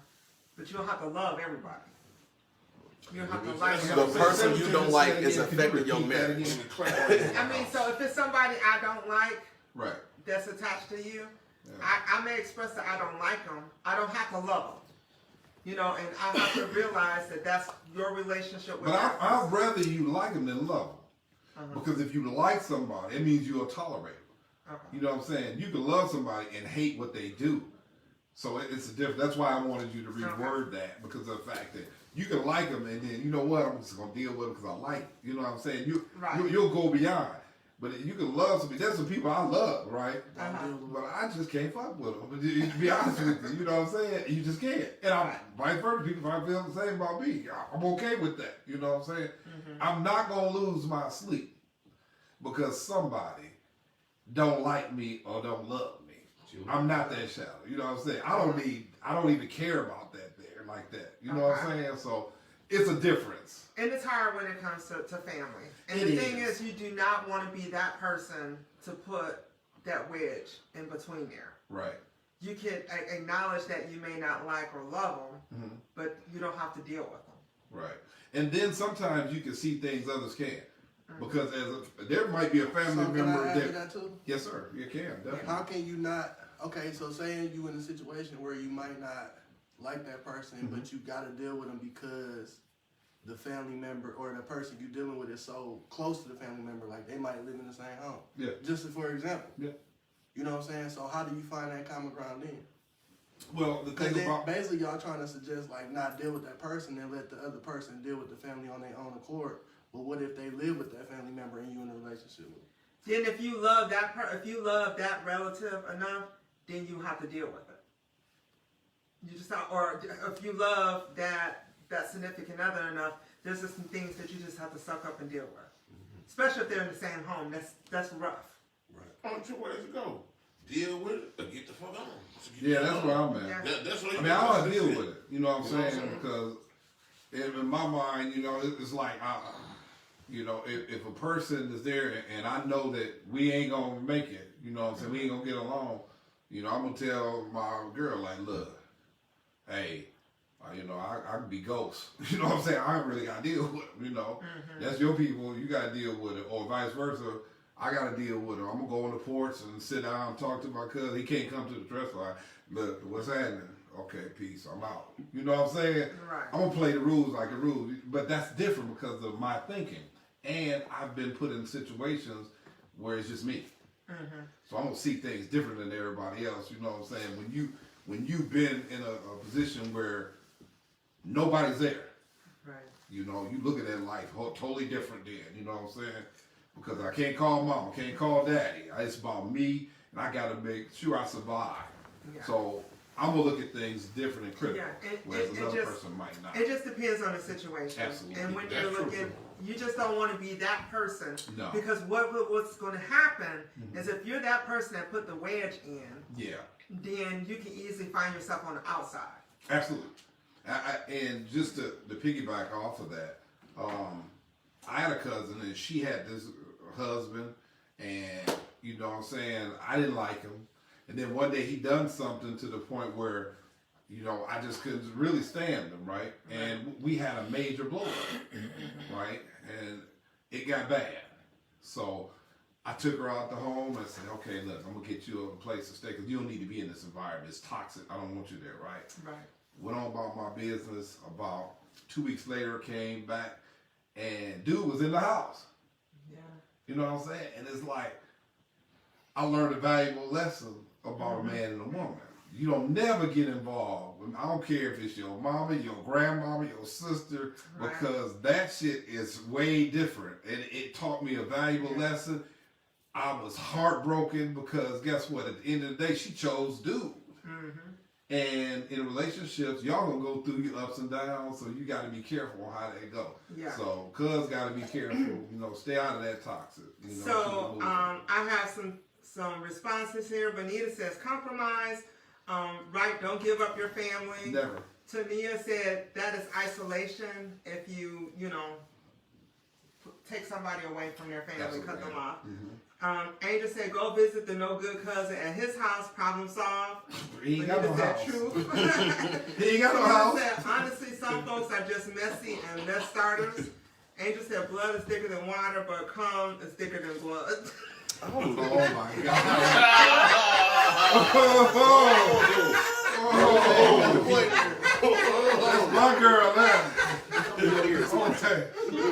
but you don't have to love everybody. You don't have to like The them. person you don't like is affecting your marriage. I mean, so if it's somebody I don't like that's attached to you, I may express that I don't like them. I don't have to love them. You know, and I have to realize that that's your relationship with them. But I'd rather you like them than love them. Because if you like somebody, it means you'll tolerate them. You know what I'm saying? You can love somebody and hate what they do. So it's a different. That's why I wanted you to reword that, because of the fact that you can like them, and then you know what, I'm just gonna deal with them because I like. You know what I'm saying? Right. You'll go beyond. But you can love some. There's some people I love, right? Uh-huh. But I just can't fuck with them. But to be honest with you, you know what I'm saying? You just can't. And I'm vice versa. People might feel the same about me. I'm okay with that. You know what I'm saying? I'm not gonna lose my sleep because somebody don't like me or don't love me. I'm not that shallow. You know what I'm saying? I don't even care about that there like that. You know what I'm saying? So it's a difference. And it's hard when it comes to family. And It the thing is. is, you do not want to be that person to put that wedge in between there. Right. You can acknowledge that you may not like or love them, but you don't have to deal with them. Right. And then sometimes you can see things others can't. Because there might be a family So can member I ask you that too? Yes, sir. You can. Definitely. How can you not? Okay, so saying you in a situation where you might not like that person, but you got to deal with them because the family member or the person you're dealing with is so close to the family member, like they might live in the same home. Yeah. Just for example. Yeah. You know what I'm saying? So how do you find that common ground then? Well, the Because thing about basically y'all trying to suggest like not deal with that person and let the other person deal with the family on their own accord. But what if they live with that family member and you in a relationship with them? Then if you love that relative enough, then you have to deal with it. You just not, or if you love that significant other enough, there's just some things that you just have to suck up and deal with. Especially if they're in the same home. That's rough. Right. On two ways to go. Deal with it or get the fuck on. yeah, that's where I'm at. Yeah. That's what I mean, I want to deal it. with it. You know what I'm You know what I'm saying? saying? Because in my mind, you know, it's like, you know, if a person is there and I know that we ain't gonna make it, you know what I'm saying? We ain't gonna get along. You know, I'm gonna tell my girl like, look, hey, you know, I can be ghost. You know what I'm saying? I ain't really gotta deal with them. You know, that's your people. You gotta deal with it, or vice versa. I gotta deal with them. I'm gonna go on the porch and sit down and talk to my cousin. He can't come to the dress line. Look, what's happening? Okay, peace. I'm out. You know what I'm saying? Right. I'm gonna play the rules like a rule, but that's different because of my thinking. And I've been put in situations where it's just me. So I'm gonna see things different than everybody else. You know what I'm saying? When you've been in a position where nobody's there, Right. you know, you looking at life totally different then. You know what I'm saying? Because I can't call mom, can't call daddy. It's about me, and I gotta make sure I survive. Yeah. So I'm gonna look at things different and critical, Yeah, whereas it another just- person might not. It just depends on the situation. Absolutely. And when That's you're true. looking, you just don't want to be that person. No. Because what's going to happen is if you're that person that put the wedge in, Yeah. then you can easily find yourself on the outside. Absolutely. And just to piggyback off of that, I had a cousin and she had this husband, and you know what I'm saying, I didn't like him. And then one day he done something to the point where, you know, I just couldn't really stand him, right? And we had a major blow up, right? And it got bad. So I took her out the home and said, okay, look, I'm going to get you a place to stay because you don't need to be in this environment. It's toxic. I don't want you there, right? Right. Went on about my business. About 2 weeks later, came back, and dude was in the house. Yeah. You know what I'm saying? And it's like, I learned a valuable lesson about a man and a woman. You don't never get involved. I don't care if it's your mama, your grandmama, your sister, Right. because that shit is way different. And it taught me a valuable lesson. I was heartbroken because guess what? At the end of the day, she chose dude. And in relationships, y'all gonna go through your ups and downs, so you got to be careful on how they go. Yeah. So, cuz got to be careful. You know, stay out of that toxic. You know, So keep it moving. I have some responses here. Bonita says compromise. Right, don't give up your family. Never. Tania said that is isolation if you take somebody away from their family, cut them off. Angel said go visit the no good cousin at his house, problem solved. He ain't got no Bonita said house. truth. He ain't got no Bonita house. said honestly some folks are just messy and mess starters. Angel said blood is thicker than water, but cum is thicker than blood. Oh my God. That's my girl there. Okay.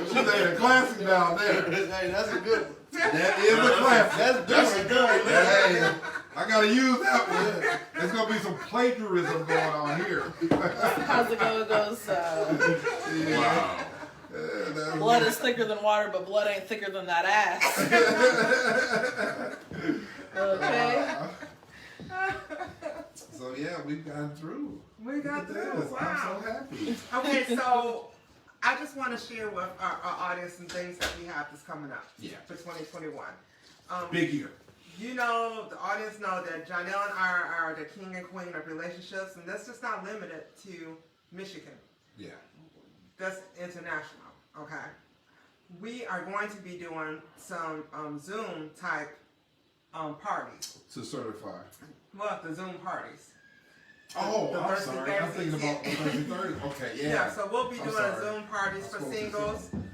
She's a classic down there. Hey, that's a good one. That is a classic. That's a good one. Hey, I gotta use that one. There's gonna be some plagiarism going on here. How's it go? It goes, Wow. blood is thicker than water, but blood ain't thicker than that ass. Okay. So yeah, we've gotten through. We got Look at through. this. Wow. I'm so happy. Okay, so I just want to share with our audience some things that we have that's coming up for 2021. Big year. You know, the audience know that Johnell and I are the king and queen of relationships, and that's just not limited to Michigan. Yeah. That's international, okay? We are going to be doing some Zoom type parties. To certify. Well, the Zoom parties. Oh, The I'm Thursday, sorry. I'm Thursdays. thinking about the Thursday. Okay, yeah. Yeah, so we'll be I'm doing sorry. Zoom parties I for spoke too singles. soon.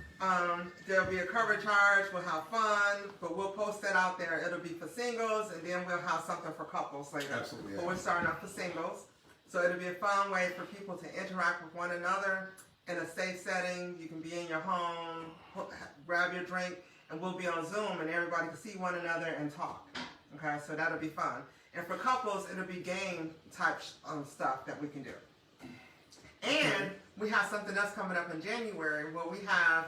There'll be a cover charge. We'll have fun, but we'll post that out there. It'll be for singles, and then we'll have something for couples later. Absolutely, yeah. But we're starting off for singles, so it'll be a fun way for people to interact with one another in a safe setting. You can be in your home, grab your drink, and we'll be on Zoom, and everybody can see one another and talk. Okay, so that'll be fun. And for couples, it'll be game type stuff that we can do. And we have something else coming up in January where we have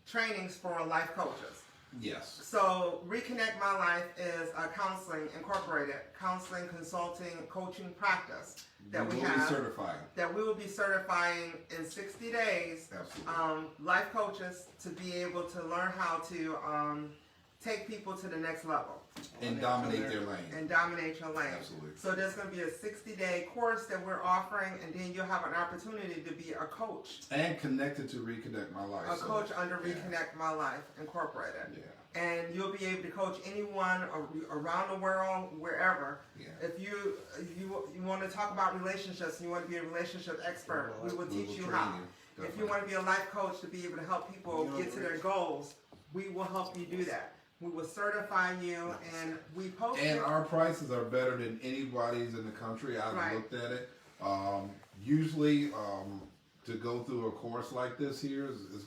trainings for life coaches. Yes. So Reconnect My Life is a counseling incorporated counseling, consulting, coaching practice that we will have be certifying. that we will be certifying in 60 days. Absolutely. Life coaches to be able to learn how to take people to the next level. And dominate their lane. And dominate your lane. Absolutely. So there's going to be a 60-day course that we're offering, and then you'll have an opportunity to be a coach. And connected to Reconnect My Life. A coach under Reconnect My Life Incorporated. Yeah. And you'll be able to coach anyone around the world, wherever. Yeah. If you want to talk about relationships and you want to be a relationship expert, we will teach you train how. you. If you want to be a life coach to be able to help people get to their goals, we will help you do that. We will certify you, and we post And it. our prices are better than anybody's in the country. I've Right. looked at it. Usually, to go through a course like this here is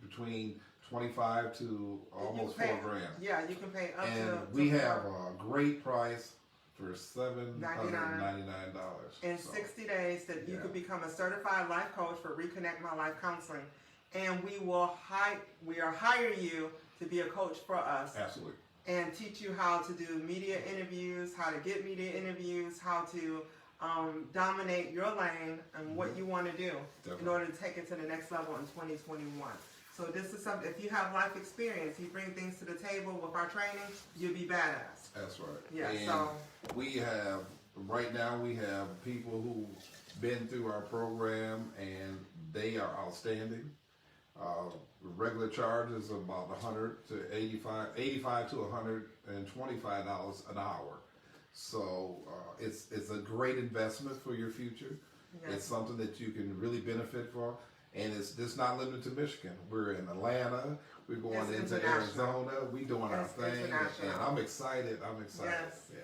between 25 to almost You can pay- $4,000. Yeah, you can pay up And to we to have a great price for $799. in So, 60 days that you yeah. could become a certified life coach for Reconnect My Life Counseling, and we will hire you to be a coach for us Absolutely. and teach you how to do media interviews, how to get media interviews, how to dominate your lane and what you want to do in Definitely. order to take it to the next level in 2021. So this is something, if you have life experience, you bring things to the table with our training, you'll be badass. That's right. Yeah, And so- we have, right now we have people who've been through our program and they are outstanding. Regular charge is about $100 to $85 to $125 an hour. So it's a great investment for your future. Yes. It's something that you can really benefit from. And it's just not limited to Michigan. We're in Atlanta. We're going It's into international. Arizona. We're doing our It's thing. international. And I'm excited. Yes. Yeah.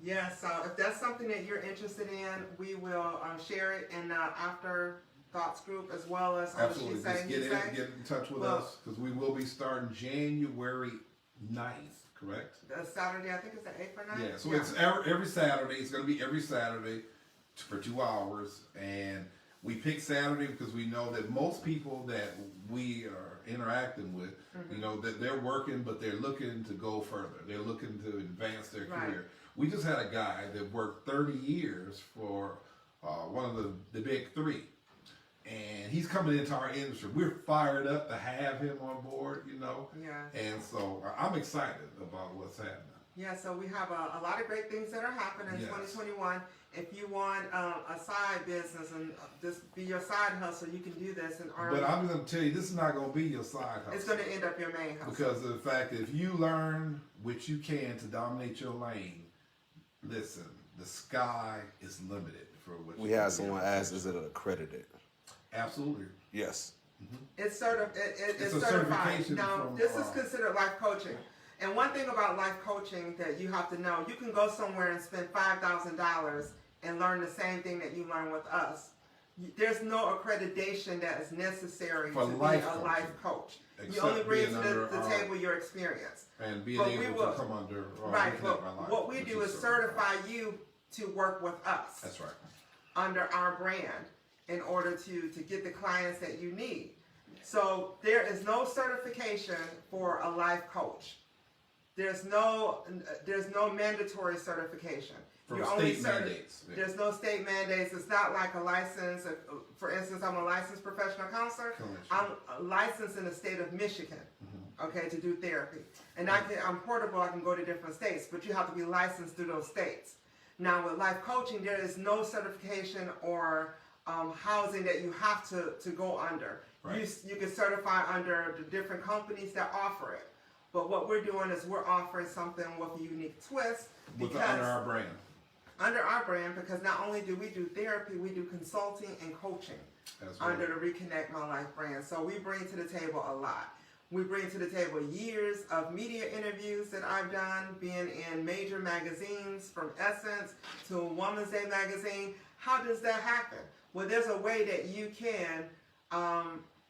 Yeah, so if that's something that you're interested in, we will share it in after thoughts group as well as Absolutely. She Say, Just He get Say. in touch with Well- us because we will be starting January 9th, correct? The Saturday, I think it's the 8th or 9th. Yeah, so it's every Saturday. It's going to be every Saturday for 2 hours. And we pick Saturday because we know that most people that we are interacting with, you know, that they're working, but they're looking to go further. They're looking to advance their Right. career. We just had a guy that worked 30 years for one of the big three. And he's coming into our industry. We're fired up to have him on board, you know. Yeah. And so I'm excited about what's happening. Yeah, so we have a lot of great things that are happening in Yes. 2021. If you want a side business and this be your side hustle, you can do this and earn. But I'm going to tell you, this is not going to be your side hustle. It's going to end up your main hustle. Because of the fact that if you learn what you can to dominate your lane, listen, the sky is limited for what We you had can someone do. ask, is it accredited? Absolutely. Yes. It's It's it's a certified. certification Now, from, this is considered life coaching. And one thing about life coaching that you have to know, you can go somewhere and spend $5,000 and learn the same thing that you learn with us there's no accreditation that is necessary For to be life a life coach. You Except only bring to being under the our- table your experience. And being But we able will- to come under Right, Reconnect but My Life, what we which do is certified. certify you to work with us That's right. under our brand in order to get the clients that you need. So there is no certification for a life coach. There's no mandatory certification. From You're state certi- mandates. Yeah. There's no state mandates. It's not like a license. For instance, I'm a licensed professional counselor. I'm licensed in the state of Michigan, okay, to do therapy. And I'm portable. I can go to different states, but you have to be licensed through those states. Now, with life coaching, there is no certification or housing that you have to go under. Right. You can certify under the different companies that offer it. But what we're doing is we're offering something with a unique twist Under because our brand. under our brand, because not only do we do therapy, we do consulting and coaching That's right. under the Reconnect My Life brand. So we bring to the table a lot. We bring to the table years of media interviews that I've done, being in major magazines from Essence to Woman's Day magazine. How does that happen? Well, there's a way that you can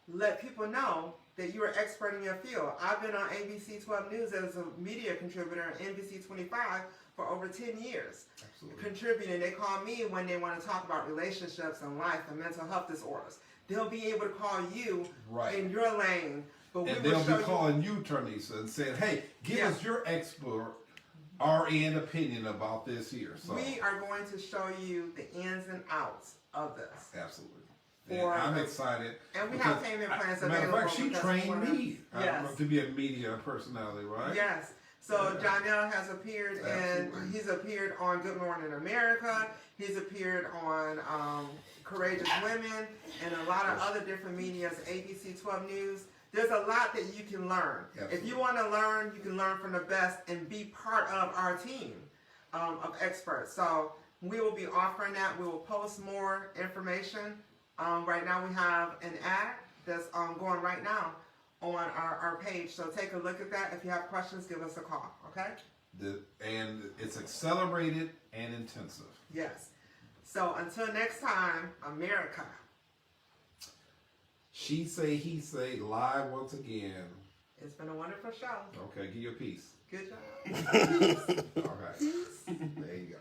let people know that you're an expert in your field. I've been on ABC 12 News as a media contributor and NBC 25 for over 10 years. Absolutely. Contributing. They call me when they want to talk about relationships and life and mental health disorders. They'll be able to call you Right. in your lane. But And we will they'll show be calling you, Teresa, and saying, hey, give Yeah. us your expert RN opinion about this here. So we are going to show you the ins and outs of this. absolutely. And For I'm the- excited. And we have because payment plans matter of available. fact, she because we trained wanna- me Yes. to be a media personality, right? Yes. So Yeah. Johnell has appeared Absolutely. and he's appeared on Good Morning America. He's appeared on Courageous Women and a lot of other different medias, ABC 12 News. There's a lot that you can learn. If Absolutely. you want to learn, you can learn from the best and be part of our team of experts. So we will be offering that. We will post more information. Right now we have an ad that's going right now on our page. So take a look at that. If you have questions, give us a call, okay? And it's accelerated and intensive. Yes. So until next time, America. She say, he say, live once again. It's been a wonderful show. Okay, give you a piece. Good job. All right. There you go.